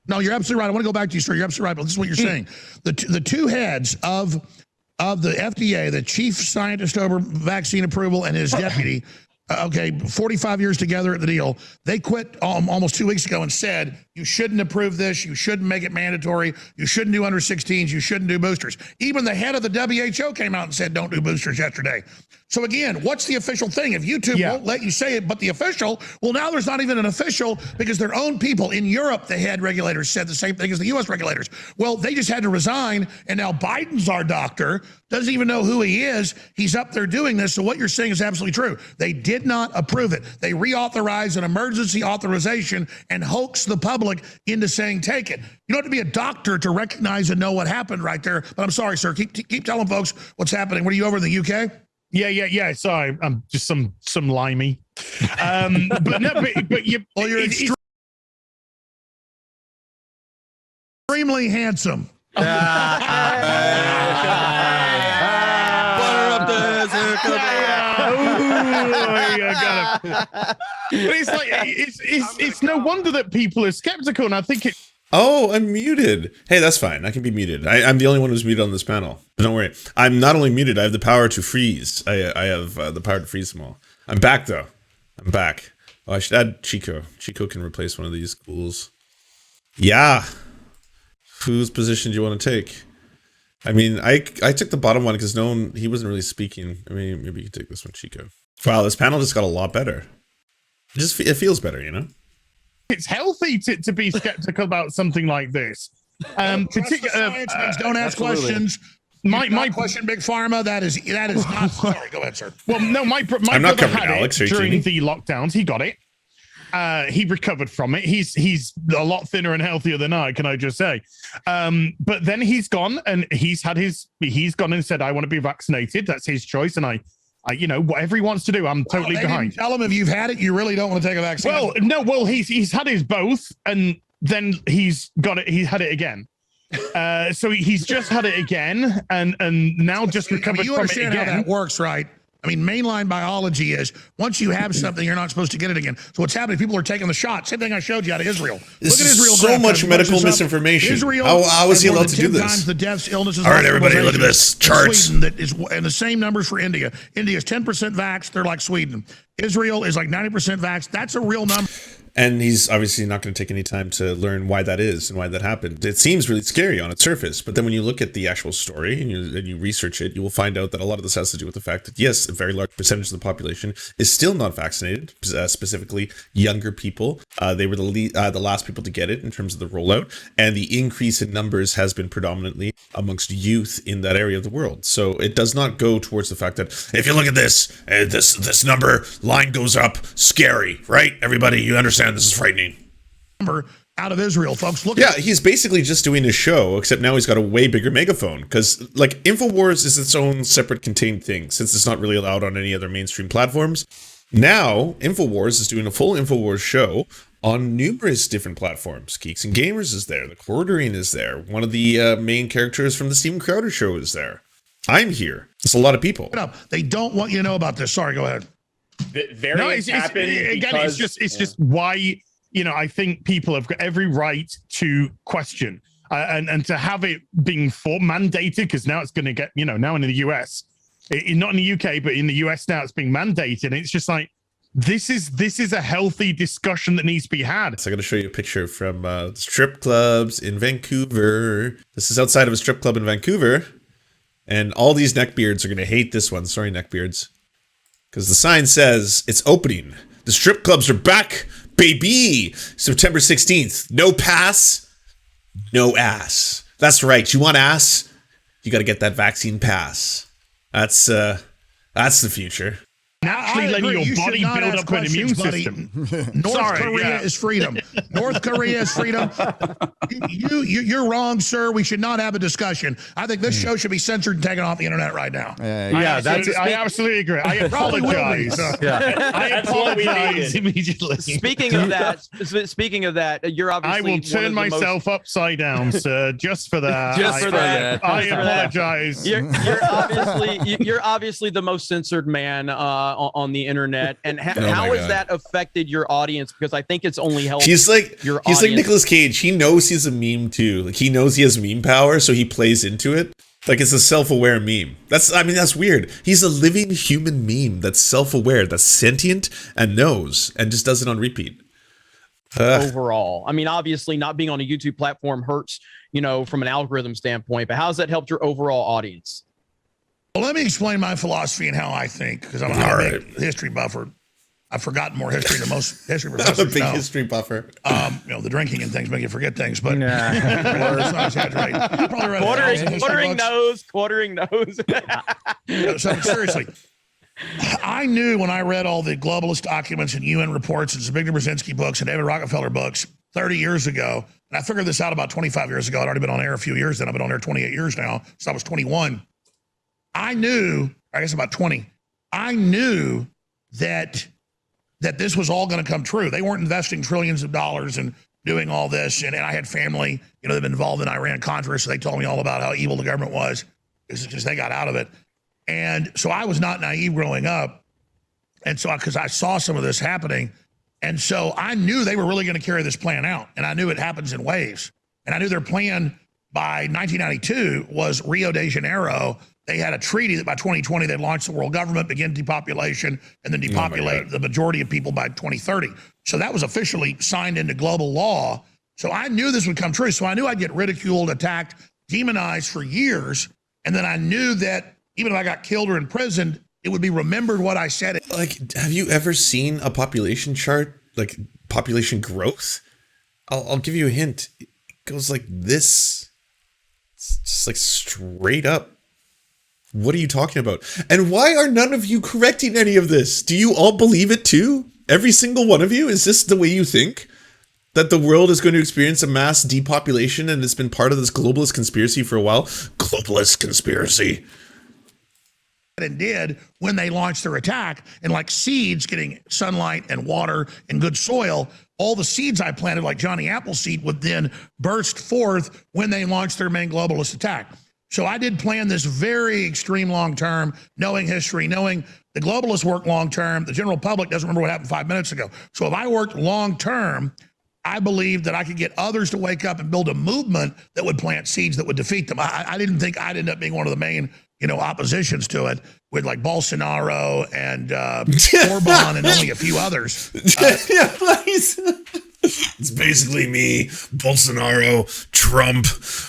No, you're absolutely right. I want to go back to you, sir. You're absolutely right. But this is what you're saying. The two heads of the FDA, the chief scientist over vaccine approval and his deputy, 45 years together at the deal. They quit almost 2 weeks ago and said, you shouldn't approve this. You shouldn't make it mandatory. You shouldn't do under 16s. You shouldn't do boosters. Even the head of the WHO came out and said, don't do boosters yesterday. So again, what's the official thing? If YouTube won't let you say it, but the official, well, now there's not even an official because their own people in Europe, the head regulators said the same thing as the US regulators. Well, they just had to resign. And now Biden's our doctor, doesn't even know who he is. He's up there doing this. So what you're saying is absolutely true. They did not approve it. They reauthorized an emergency authorization and hoaxed the public into saying, take it. You don't have to be a doctor to recognize and know what happened right there. But I'm sorry, sir. Keep telling folks what's happening. What are you over in the UK? Yeah. Sorry, I'm just some limey. But no, but you. Well, you're extremely handsome. Butter up But it's like it's no wonder that people are skeptical, and I think it. Oh, I'm muted. Hey, that's fine. I can be muted. I'm the only one who's muted on this panel. But don't worry. I'm not only muted, I have the power to freeze. I have the power to freeze them all. I'm back, though. I'm back. Oh, I should add Chico. Chico can replace one of these ghouls. Yeah. Whose position do you want to take? I mean, I took the bottom one because he wasn't really speaking. I mean, maybe you can take this one, Chico. Wow, this panel just got a lot better. It feels better, you know? It's healthy to be skeptical about something like this. Trust the science means don't ask questions. My question, Big Pharma. That is not. Sorry, go ahead, sir. Well, no, my I'm not brother covering had Alex. it Are you during kidding? the lockdowns. He got it. He recovered from it. He's a lot thinner and healthier than I, can I just say? But then he's gone and he's gone and said, I want to be vaccinated. That's his choice. And I whatever he wants to do, I'm totally behind. Tell him if you've had it, you really don't want to take a vaccine. Well, no, he's had his both, and then he's got it. He's had it again. So he's just had it again, and now just recovered you from it understand again. how that works, right? I mean, mainline biology is once you have something, you're not supposed to get it again. So what's happening? People are taking the shot. Same thing I showed you out of Israel. This Look at is Israel. so graph, much guys. medical Watch this up. misinformation. Israel How is he has more allowed than to do 10 this? times the deaths, illnesses. All right, everybody, look at hospitalizations this. Charts. Sweden, that is, and the same numbers for India. India is 10% vaxxed. They're like Sweden. Israel is like 90% vaxxed. That's a real number. And he's obviously not going to take any time to learn why that is and why that happened. It seems really scary on its surface, but then when you look at the actual story and you research it, you will find out that a lot of this has to do with the fact that, yes, a very large percentage of the population is still not vaccinated, specifically younger people. They were the last people to get it in terms of the rollout, and the increase in numbers has been predominantly amongst youth in that area of the world. So it does not go towards the fact that if you look at this number line goes up, scary, right? Everybody, you understand this is frightening. Out of Israel, folks. Look. Yeah, he's basically just doing a show, except now he's got a way bigger megaphone. Because, like, InfoWars is its own separate contained thing, since it's not really allowed on any other mainstream platforms. Now, InfoWars is doing a full InfoWars show on numerous different platforms. Geeks and Gamers is there. The Quartering is there. One of the main characters from the Steven Crowder show is there. I'm here. It's a lot of people. They don't want you to know about this. Sorry, go ahead. Variants happen because it's just why, I think people have got every right to question and to have it being mandated, because now it's going to get, now in the US, not in the UK, but in the US now it's being mandated. And it's just like, this is a healthy discussion that needs to be had. So I'm going to show you a picture from strip clubs in Vancouver. This is outside of a strip club in Vancouver. And all these neckbeards are going to hate this one. Sorry, neckbeards. Because the sign says it's opening. The strip clubs are back, baby. September 16th. No pass, no ass. That's right. You want ass? You got to get that vaccine pass. That's the future. Naturally letting your body build up an immune system. North Korea is freedom. North Korea is freedom. You're wrong, sir. We should not have a discussion. I think this show should be censored and taken off the internet right now. I absolutely agree. I apologize. I apologize immediately. Speaking of that, you're obviously. I will turn myself upside down, sir, just for that. I apologize. You're obviously the most censored man on the internet, and how has that affected your audience? Because I think it's only helped. He's like Nicolas Cage. He knows he's a meme too. Like, he knows he has meme power, so he plays into it. Like, it's a self-aware meme. That's weird. He's a living human meme that's self-aware, that's sentient, and knows, and just does it on repeat. Overall, I mean, obviously, not being on a YouTube platform hurts, from an algorithm standpoint. But how has that helped your overall audience? Well, let me explain my philosophy and how I think, because I'm a big history buffer. I've forgotten more history than most history professors. I'm a big history buffer. The drinking and things make you forget things, but let's not exaggerate. Quartering knows. So seriously, I knew when I read all the globalist documents and UN reports and Zbigniew Brzezinski books and David Rockefeller books 30 years ago, and I figured this out about 25 years ago. I'd already been on air a few years then. I've been on air 28 years now, so I was 21. I knew, I guess about 20, I knew that this was all going to come true. They weren't investing trillions of dollars and doing all this. And I had family, they've been involved in Iran-Contra, so they told me all about how evil the government was. It's just they got out of it. And so I was not naive growing up. And so, because I saw some of this happening. And so I knew they were really going to carry this plan out. And I knew it happens in waves. And I knew their plan by 1992 was Rio de Janeiro. They had a treaty that by 2020, they'd launch the world government, begin depopulation, and then depopulate the majority of people by 2030. So that was officially signed into global law. So I knew this would come true. So I knew I'd get ridiculed, attacked, demonized for years. And then I knew that even if I got killed or imprisoned, it would be remembered what I said. Like, have you ever seen a population chart, like population growth? I'll give you a hint. goes like this. It's just like straight up. What are you talking about? And why are none of you correcting any of this? Do you all believe it too? Every single one of you? Is this the way you think? That the world is going to experience a mass depopulation and it's been part of this globalist conspiracy for a while? Globalist conspiracy. And did when they launched their attack, and like seeds getting sunlight and water and good soil, all the seeds I planted like Johnny Appleseed would then burst forth when they launched their main globalist attack. So I did plan this very extreme long term, knowing history, knowing the globalists work long term. The general public doesn't remember what happened 5 minutes ago. So if I worked long term, I believed that I could get others to wake up and build a movement that would plant seeds that would defeat them. I didn't think I'd end up being one of the main, oppositions to it, with like Bolsonaro and Orban and only a few others. It's basically me, Bolsonaro, Trump.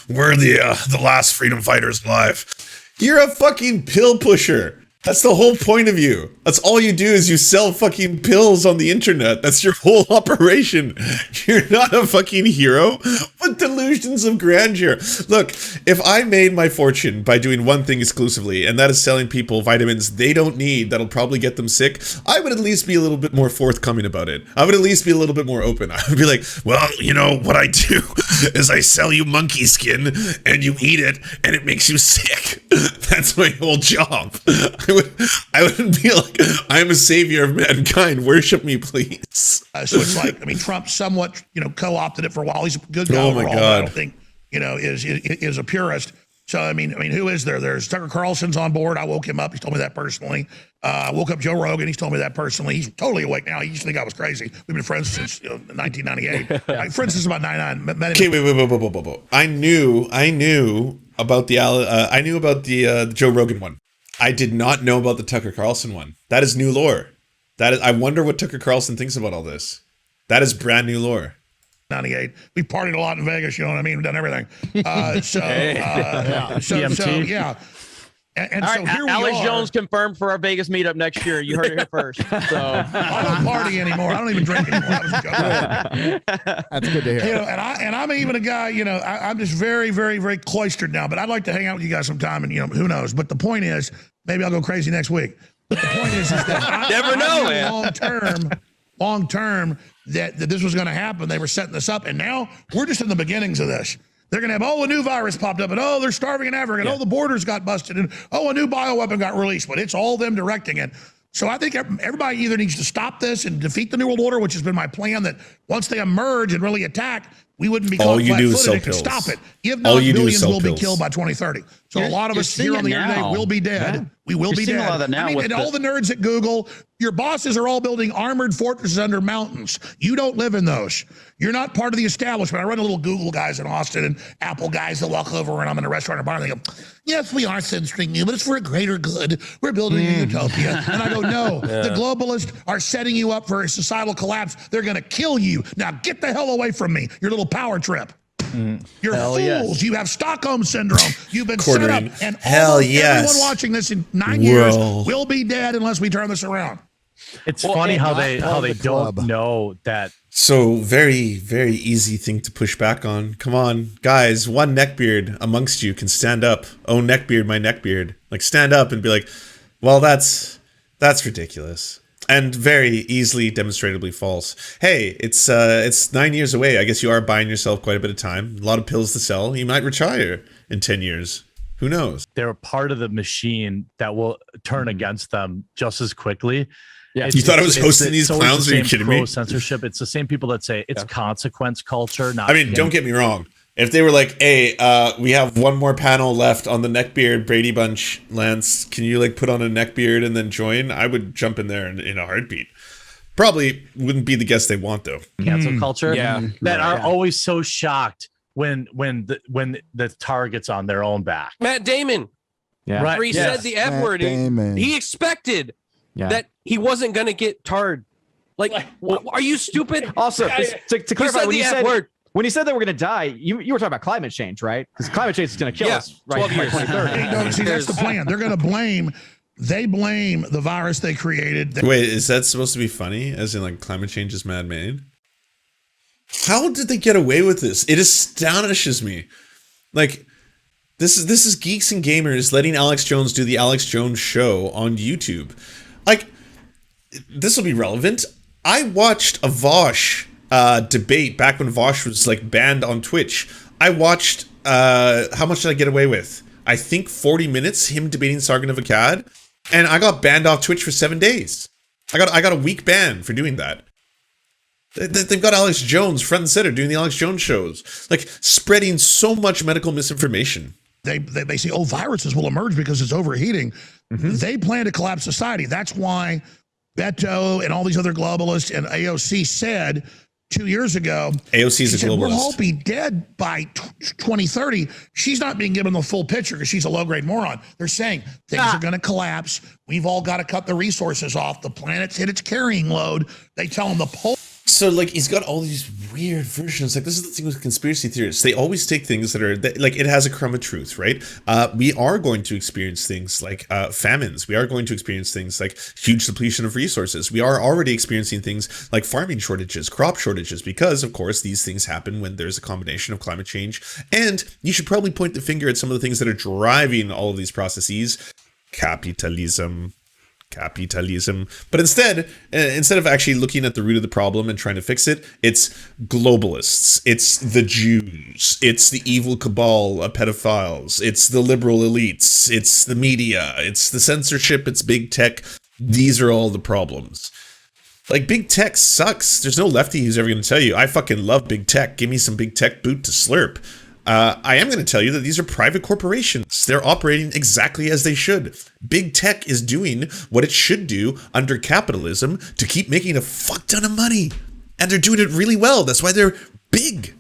We're the last freedom fighters alive. You're a fucking pill pusher. That's the whole point of you. That's all you do is you sell fucking pills on the internet. That's your whole operation. You're not a fucking hero. What delusions of grandeur. Look, if I made my fortune by doing one thing exclusively, and that is selling people vitamins they don't need that'll probably get them sick, I would at least be a little bit more forthcoming about it. I would at least be a little bit more open. I would be like, well, what I do is I sell you monkey skin and you eat it and it makes you sick. That's my whole job. I wouldn't be like, I'm a savior of mankind. Worship me, please. So it's like, Trump somewhat, co-opted it for a while. He's a good guy Oh my overall, God. but I don't think, is a purist. So, I mean, who is there? There's Tucker Carlson's on board. I woke him up. He's told me that personally. I woke up Joe Rogan. He's told me that personally. He's totally awake now. He used to think I was crazy. We've been friends since 1998. Friends since about 99. Okay, wait. I knew about the Joe Rogan one. I did not know about the Tucker Carlson one. That is new lore. I wonder what Tucker Carlson thinks about all this. That is brand new lore. 98. We partied a lot in Vegas, you know what I mean? We've done everything. So yeah. And All so right, here we Alex are. Jones confirmed for our Vegas meetup next year. You heard it here first. So I don't party anymore. I don't even drink anymore. I was joking. That's good to hear. And I'm even a guy, I'm just very, very, very cloistered now, but I'd like to hang out with you guys sometime, and who knows. But the point is, maybe I'll go crazy next week. But the point is that Never know, man. long term that this was going to happen. They were setting this up, and now we're just in the beginnings of this. They're going to have, a new virus popped up, and they're starving in Africa, and the borders got busted, and a new bioweapon got released, but it's all them directing it. So I think everybody either needs to stop this and defeat the New World Order, which has been my plan, that once they emerge and really attack, we wouldn't be All caught you do is sell flat-footed. pills. Stop it. If All not, you do is billions sell will be pills. killed by 2030. So a lot of You're us here on the seeing it air today now. will be dead. Yeah. We will You're be seeing dead. a lot of that now with and the- all the nerds at Google, your bosses are all building armored fortresses under mountains. You don't live in those. You're not part of the establishment. I run a little Google guys in Austin and Apple guys that walk over when I'm in a restaurant or bar, and they go, yes, we are censoring you, but it's for a greater good. We're building a utopia. And I go, no, the globalists are setting you up for a societal collapse. They're going to kill you. Now get the hell away from me. Your little power trip. You're fools. yes. You have Stockholm syndrome. You've been set up. Quartering. And Hell yes. everyone watching this in 9 years Whoa. will be dead unless we turn this around. It's funny how they the don't club. know that. So very, very easy thing to push back on. Come on, guys, one neckbeard amongst you can stand up. Oh, neckbeard, my neckbeard. Like stand up and be like, well, that's ridiculous. And very easily demonstrably false. Hey, it's 9 years away. I guess you are buying yourself quite a bit of time. A lot of pills to sell. You might retire in 10 years. Who knows? They're part of the machine that will turn against them just as quickly. Yeah. You thought I was hosting these always clowns? the Are you same kidding me? Censorship. It's the same people that say it's consequence culture. Not I mean, don't get me wrong. If they were like, hey, we have one more panel left on the neckbeard Brady Bunch, Lance, can you like put on a neckbeard and then join? I would jump in there in a heartbeat. Probably wouldn't be the guest they want though. cancel culture. Yeah. That are always so shocked when the target's on their own back. Matt Damon. Yeah. Right. Where he Yes. said the F Matt word. Damon. He expected Yeah. that he wasn't going to get tarred. Like, are you stupid? Also, to clarify, said when the you F said word. when you said that we're going to die, you were talking about climate change, right? Because climate change is going to kill Yeah, us right 12 by years. 2030. Hey, no, see, that's the plan. They're going to blame the virus they created. Wait, is that supposed to be funny? As in like climate change is man-made? How did they get away with this? It astonishes me. Like, this is Geeks and Gamers letting Alex Jones do the Alex Jones show on YouTube. Like, this will be relevant. I watched a Vosh debate back when Vosh was like banned on Twitch. I watched how much did I get away with? I think 40 minutes, him debating Sargon of Akkad, and I got banned off Twitch for 7 days. I got a week ban for doing that. They've got Alex Jones front and center doing the Alex Jones shows, like spreading so much medical misinformation. They say, oh, viruses will emerge because it's overheating. They plan to collapse society. That's why Beto and all these other globalists and AOC said 2 years ago, AOC is a globalist. We'll all be dead by 2030. She's not being given the full picture because she's a low-grade moron. They're saying things are going to collapse. We've all got to cut the resources off. The planet's hit its carrying load. They tell them the pole. So, like, he's got all these weird versions. Like, this is the thing with conspiracy theorists. They always take things that are, like, it has a crumb of truth, right? We are going to experience things like famines. We are going to experience things like huge depletion of resources. We are already experiencing things like farming shortages, crop shortages, because, of course, these things happen when there's a combination of climate change. And you should probably point the finger at some of the things that are driving all of these processes. Capitalism. But instead of actually looking at the root of the problem and trying to fix it, it's globalists, it's the Jews, it's the evil cabal of pedophiles, it's the liberal elites, it's the media, it's the censorship, it's big tech. These are all the problems. Like, big tech sucks. There's no lefty who's ever going to tell you, I fucking love big tech, give me some big tech boot to slurp. I am going to tell you that these are private corporations. They're operating exactly as they should. Big tech is doing what it should do under capitalism to keep making a fuck ton of money. And they're doing it really well. That's why they're big.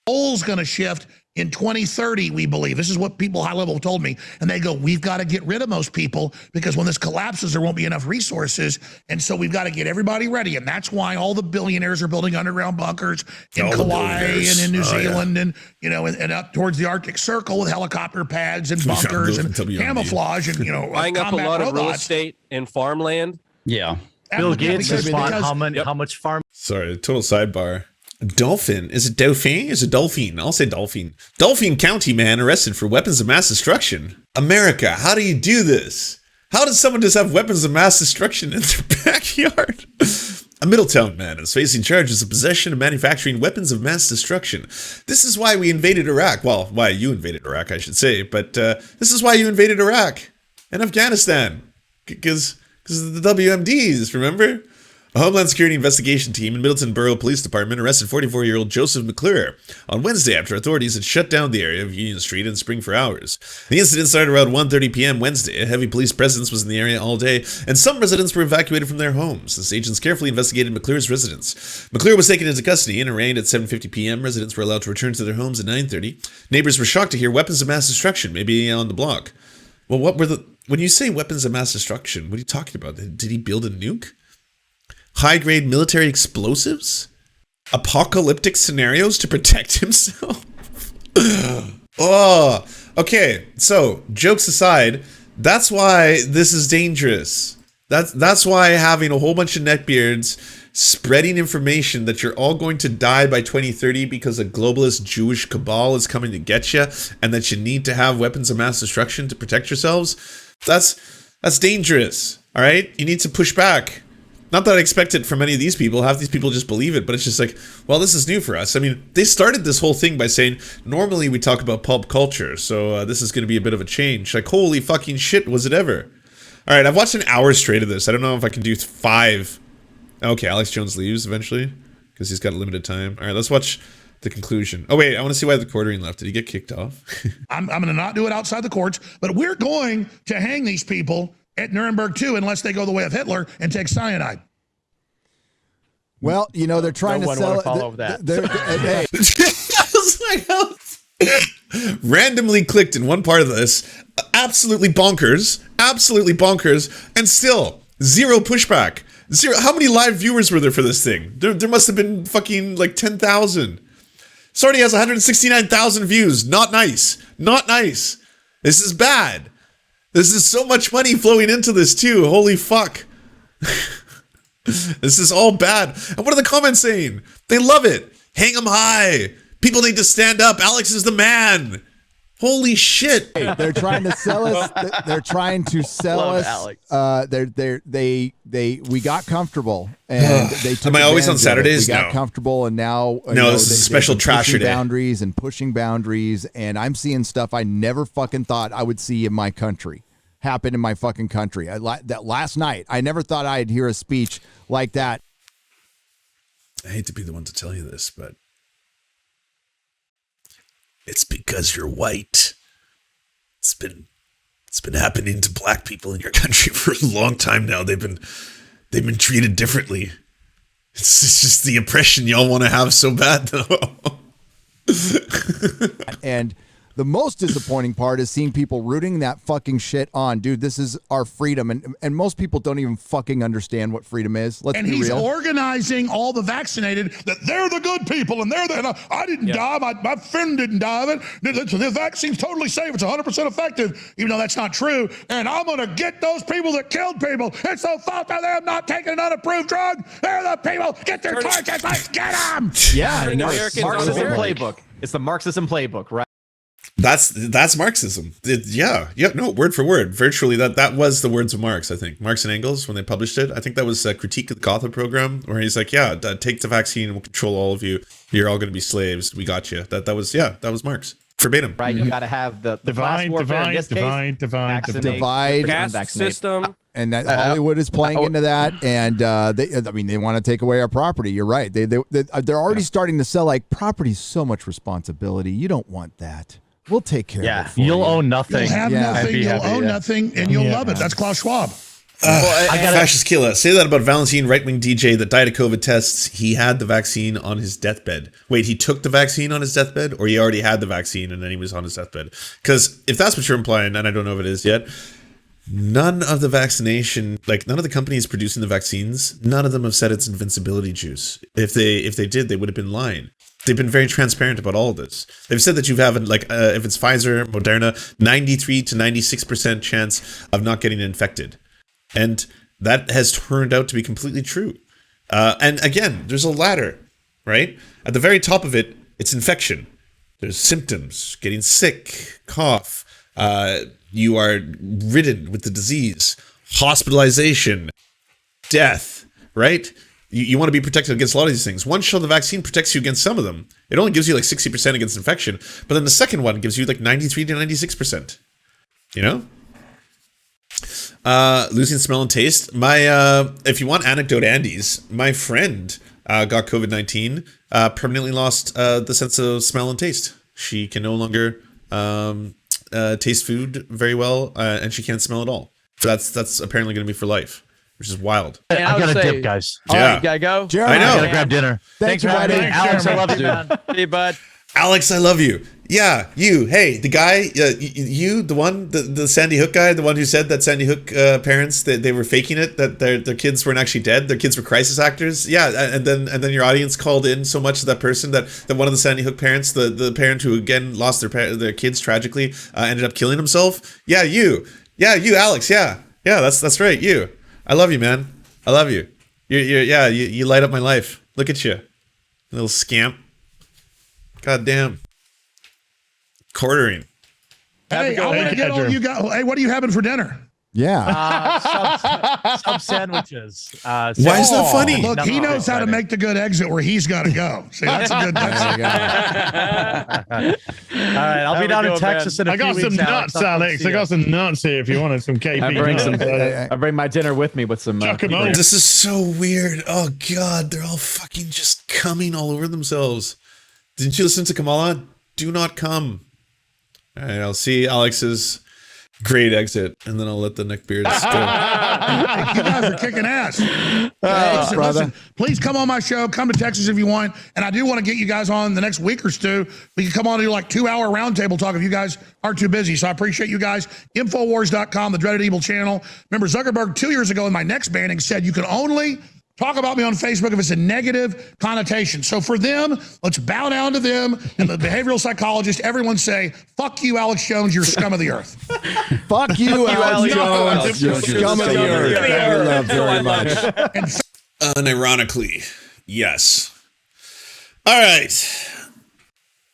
Pole's going to shift in 2030, we believe. This is what people high level told me. And they go, we've got to get rid of most people because when this collapses, there won't be enough resources. And so we've got to get everybody ready. And that's why all the billionaires are building underground bunkers in Kauai and in New Zealand and, you know, and up towards the Arctic Circle with helicopter pads and bunkers and camouflage and, you know, buying up a lot of real estate and farmland. Yeah. Bill Gates has bought because how much farm? Sorry, total sidebar. Dolphin. Is it Dauphin? Is it Dolphin? I'll say Dolphin. Dolphin County man arrested for weapons of mass destruction. America, how do you do this? How does someone just have weapons of mass destruction in their backyard? A Middletown man is facing charges of possession and manufacturing weapons of mass destruction. This is why we invaded Iraq. Well, why you invaded Iraq, I should say. But this is why you invaded Iraq and Afghanistan. Because of the WMDs, remember? A Homeland Security investigation team in Middleton Borough Police Department arrested 44-year-old Joseph McClure on Wednesday after authorities had shut down the area of Union Street in Spring for hours. The incident started around 1:30 p.m. Wednesday. A heavy police presence was in the area all day, and some residents were evacuated from their homes. The agents carefully investigated McClure's residence. McClure was taken into custody and arraigned at 7:50 p.m. Residents were allowed to return to their homes at 9:30. Neighbors were shocked to hear weapons of mass destruction maybe on the block. Well, when you say weapons of mass destruction, what are you talking about? Did he build a nuke? High-grade military explosives? Apocalyptic scenarios to protect himself? Oh, okay. So, jokes aside, that's why this is dangerous. That's why having a whole bunch of neckbeards spreading information that you're all going to die by 2030 because a globalist Jewish cabal is coming to get you and that you need to have weapons of mass destruction to protect yourselves, that's dangerous, all right? You need to push back. Not that I expect it from any of these people. Half these people just believe it, but it's just like, well, this is new for us. I mean, they started this whole thing by saying, normally we talk about pulp culture, so this is going to be a bit of a change. Like, holy fucking shit, was it ever? All right, I've watched an hour straight of this. I don't know if I can do 5. Okay, Alex Jones leaves eventually because he's got a limited time. All right, let's watch the conclusion. Oh, wait, I want to see why the quartering left. Did he get kicked off? I'm going to not do it outside the courts, but we're going to hang these people at Nuremberg too, unless they go the way of Hitler and take cyanide. Well, you know, they're trying to sell follow that. Hey. Randomly clicked in one part of this. Absolutely bonkers, and still zero pushback. Zero. How many live viewers were there for this thing? There must have been fucking like 10,000. This already has 169,000 views. Not nice. This is bad. This is so much money flowing into this too. Holy fuck. This is all bad. And what are the comments saying? They love it. Hang them high. People need to stand up. Alex is the man. Holy shit. They're trying to sell us. They're trying to sell Love us. Alex. We got comfortable and they took Am I always on advantage of it. Saturdays? We got No. comfortable and now No, this is a special they've been trasher pushing day. boundaries and pushing boundaries, and I'm seeing stuff I never fucking thought I would see in my country happen in my fucking country. That last night, I never thought I'd hear a speech like that. I hate to be the one to tell you this, but it's because you're white. It's been happening to black people in your country for a long time now. They've been treated differently. It's just the oppression y'all want to have so bad, though. And the most disappointing part is seeing people rooting that fucking shit on. Dude, this is our freedom. And most people don't even fucking understand what freedom is. Let's And be he's real. organizing all the vaccinated that they're the good people and they're the. I didn't die. My friend didn't die of it. The vaccine's totally safe. It's 100% effective, even though that's not true. And I'm going to get those people that killed people. It's the fault of them not taking an unapproved drug. They're the people. Get their torches. Let's get them. Yeah, Turning no, Americans Marxism on board. playbook. It's the Marxism playbook, right? That's Marxism. No, word for word. Virtually, that was the words of Marx, I think. Marx and Engels, when they published it. I think that was a critique of the Gotha program, where he's like, take the vaccine and we'll control all of you. You're all going to be slaves. We got you. That was Marx. Verbatim. Right, you got to have the class warfare in this case. divide. Divide. Caste Unvaccinated. system. And that Hollywood is playing into that, and they want to take away our property. You're right. They're already starting to sell like property's so much responsibility. You don't want that. We'll take care of it. For You'll you. own nothing. You'll have Yeah. nothing. Be You'll happy, own yeah. nothing, and you'll love it. That's Klaus Schwab. Fascist killer. Say that about Valentine, right-wing DJ that died of COVID tests. He had the vaccine on his deathbed. Wait, he took the vaccine on his deathbed, or he already had the vaccine and then he was on his deathbed? Because if that's what you're implying, and I don't know if it is yet, none of the companies producing the vaccines, none of them have said it's invincibility juice. If they did, they would have been lying. They've been very transparent about all of this. They've said that you have, if it's Pfizer, Moderna, 93 to 96% chance of not getting infected. And that has turned out to be completely true. And again, there's a ladder, right? At the very top of it, it's infection. There's symptoms, getting sick, cough. You are ridden with the disease, hospitalization, death, right? You want to be protected against a lot of these things. One shot of the vaccine protects you against some of them. It only gives you like 60% against infection, but then the second one gives you like 93 to 96%. You know? Losing smell and taste. If you want anecdote Andy's, my friend got COVID-19, permanently lost the sense of smell and taste. She can no longer taste food very well, and she can't smell at all. So that's apparently going to be for life, which is wild. And I gotta say, dip, guys. All Yeah. right, you gotta go. Jeremy, I know. I gotta grab dinner. Thanks for you, having me. buddy. Alex, I love you, man. Hey, bud. Alex, I love you. Yeah, you. Hey, the guy, you, the one, the Sandy Hook guy, the one who said that Sandy Hook parents that they were faking it, that their kids weren't actually dead, their kids were crisis actors. Yeah, and then your audience called in so much to that person that one of the Sandy Hook parents, the parent who again lost their kids tragically, ended up killing himself. Yeah, you, Alex. Yeah, that's right. You. I love you, man. I love you. You light up my life. Look at you, little scamp. God damn. Quartering. Hey, I want to get all you got. Hey, what are you having for dinner? Yeah. Sub sandwiches. Why is that funny? Look, he knows how to make the good exit where he's got to go. See, that's a good. There you go. All right, I'll be down in Texas in a I few got weeks. some nuts, Alex. I got some nuts here if you wanted some KP. I bring my dinner with me with some. Chuck 'em on. This is so weird. Oh God, they're all fucking just coming all over themselves. Didn't you listen to Kamala? Do not come. All right, I'll see Alex's great exit, and then I'll let the neckbeards go. You guys are kicking ass. Listen, please come on my show. Come to Texas if you want. And I do want to get you guys on the next week or two. We can come on and do like 2-hour roundtable talk if you guys aren't too busy. So I appreciate you guys. Infowars.com, the Dreaded Evil channel. Remember, Zuckerberg 2 years ago in my next banning said you can only talk about me on Facebook if it's a negative connotation. So for them, let's bow down to them. And the behavioral psychologist, everyone say, fuck you, Alex Jones, you're scum of the earth. Fuck you, Alex Jones. You're Scum of the earth. I love very much. And Unironically, yes. All right.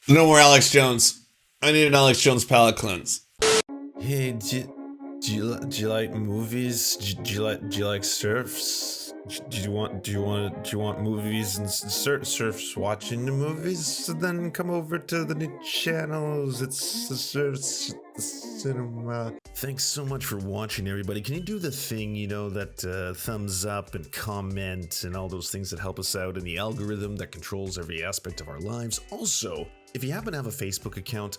No more Alex Jones. I need an Alex Jones palate cleanse. Hey, do you like movies? Do you like Serfs? Do you want movies and Serfs watching the movies? So then come over to the new channels. It's the Serfs Cinema. Thanks so much for watching, everybody. Can you do the thing, you know, that thumbs up and comment and all those things that help us out in the algorithm that controls every aspect of our lives? Also, if you happen to have a Facebook account,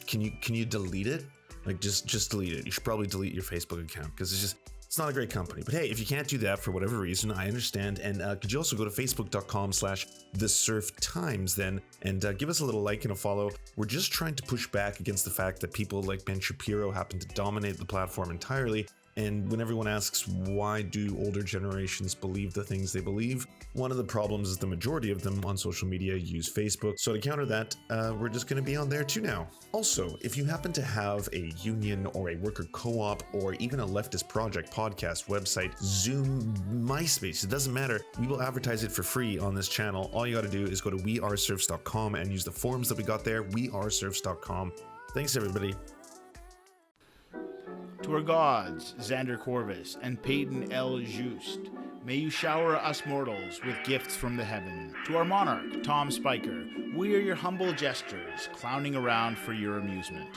can you delete it? Like just delete it. You should probably delete your Facebook account because it's not a great company. But hey, if you can't do that for whatever reason, I understand. And could you also go to facebook.com/thesurftimes then and give us a little like and a follow. We're just trying to push back against the fact that people like Ben Shapiro happen to dominate the platform entirely. And when everyone asks why do older generations believe the things they believe, one of the problems is the majority of them on social media use Facebook. So to counter that, we're just going to be on there too now. Also, if you happen to have a union or a worker co-op or even a leftist project, podcast, website, Zoom, MySpace, it doesn't matter. We will advertise it for free on this channel. All you got to do is go to weareserfs.com and use the forms that we got there, weareserfs.com. Thanks, everybody. To our gods, Xander Corvus and Peyton L. Just, may you shower us mortals with gifts from the heaven. To our monarch, Tom Spiker, we are your humble jesters, clowning around for your amusement.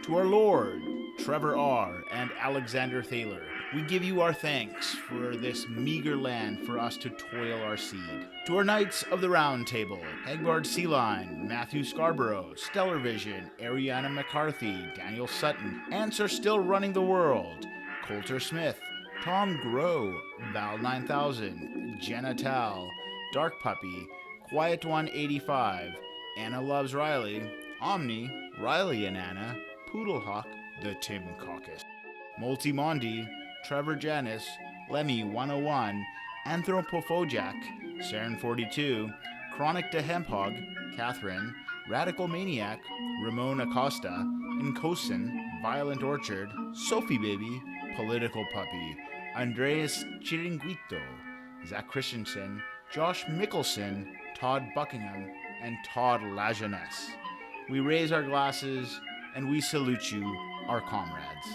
To our lord, Trevor R. and Alexander Thaler, we give you our thanks for this meager land for us to toil our seed. To our knights of the round table, Egbard Sealine, Matthew Scarborough, Stellar Vision, Ariana McCarthy, Daniel Sutton, Ants are still running the world, Coulter Smith, Tom Grow, Val 9000, Jenna Tal, Dark Puppy, Quiet One 85, Anna Loves Riley, Omni, Riley and Anna, Poodlehawk, the Tim Caucus, Multimondi, Trevor Janis, Lemmy 101, Anthropophojak, Saren 42, Chronic de Hemphog, Catherine, Radical Maniac, Ramon Acosta, Incosin, Violent Orchard, Sophie Baby, Political Puppy, Andreas Chiringuito, Zach Christensen, Josh Mickelson, Todd Buckingham, and Todd Lajeunesse. We raise our glasses and we salute you, our comrades.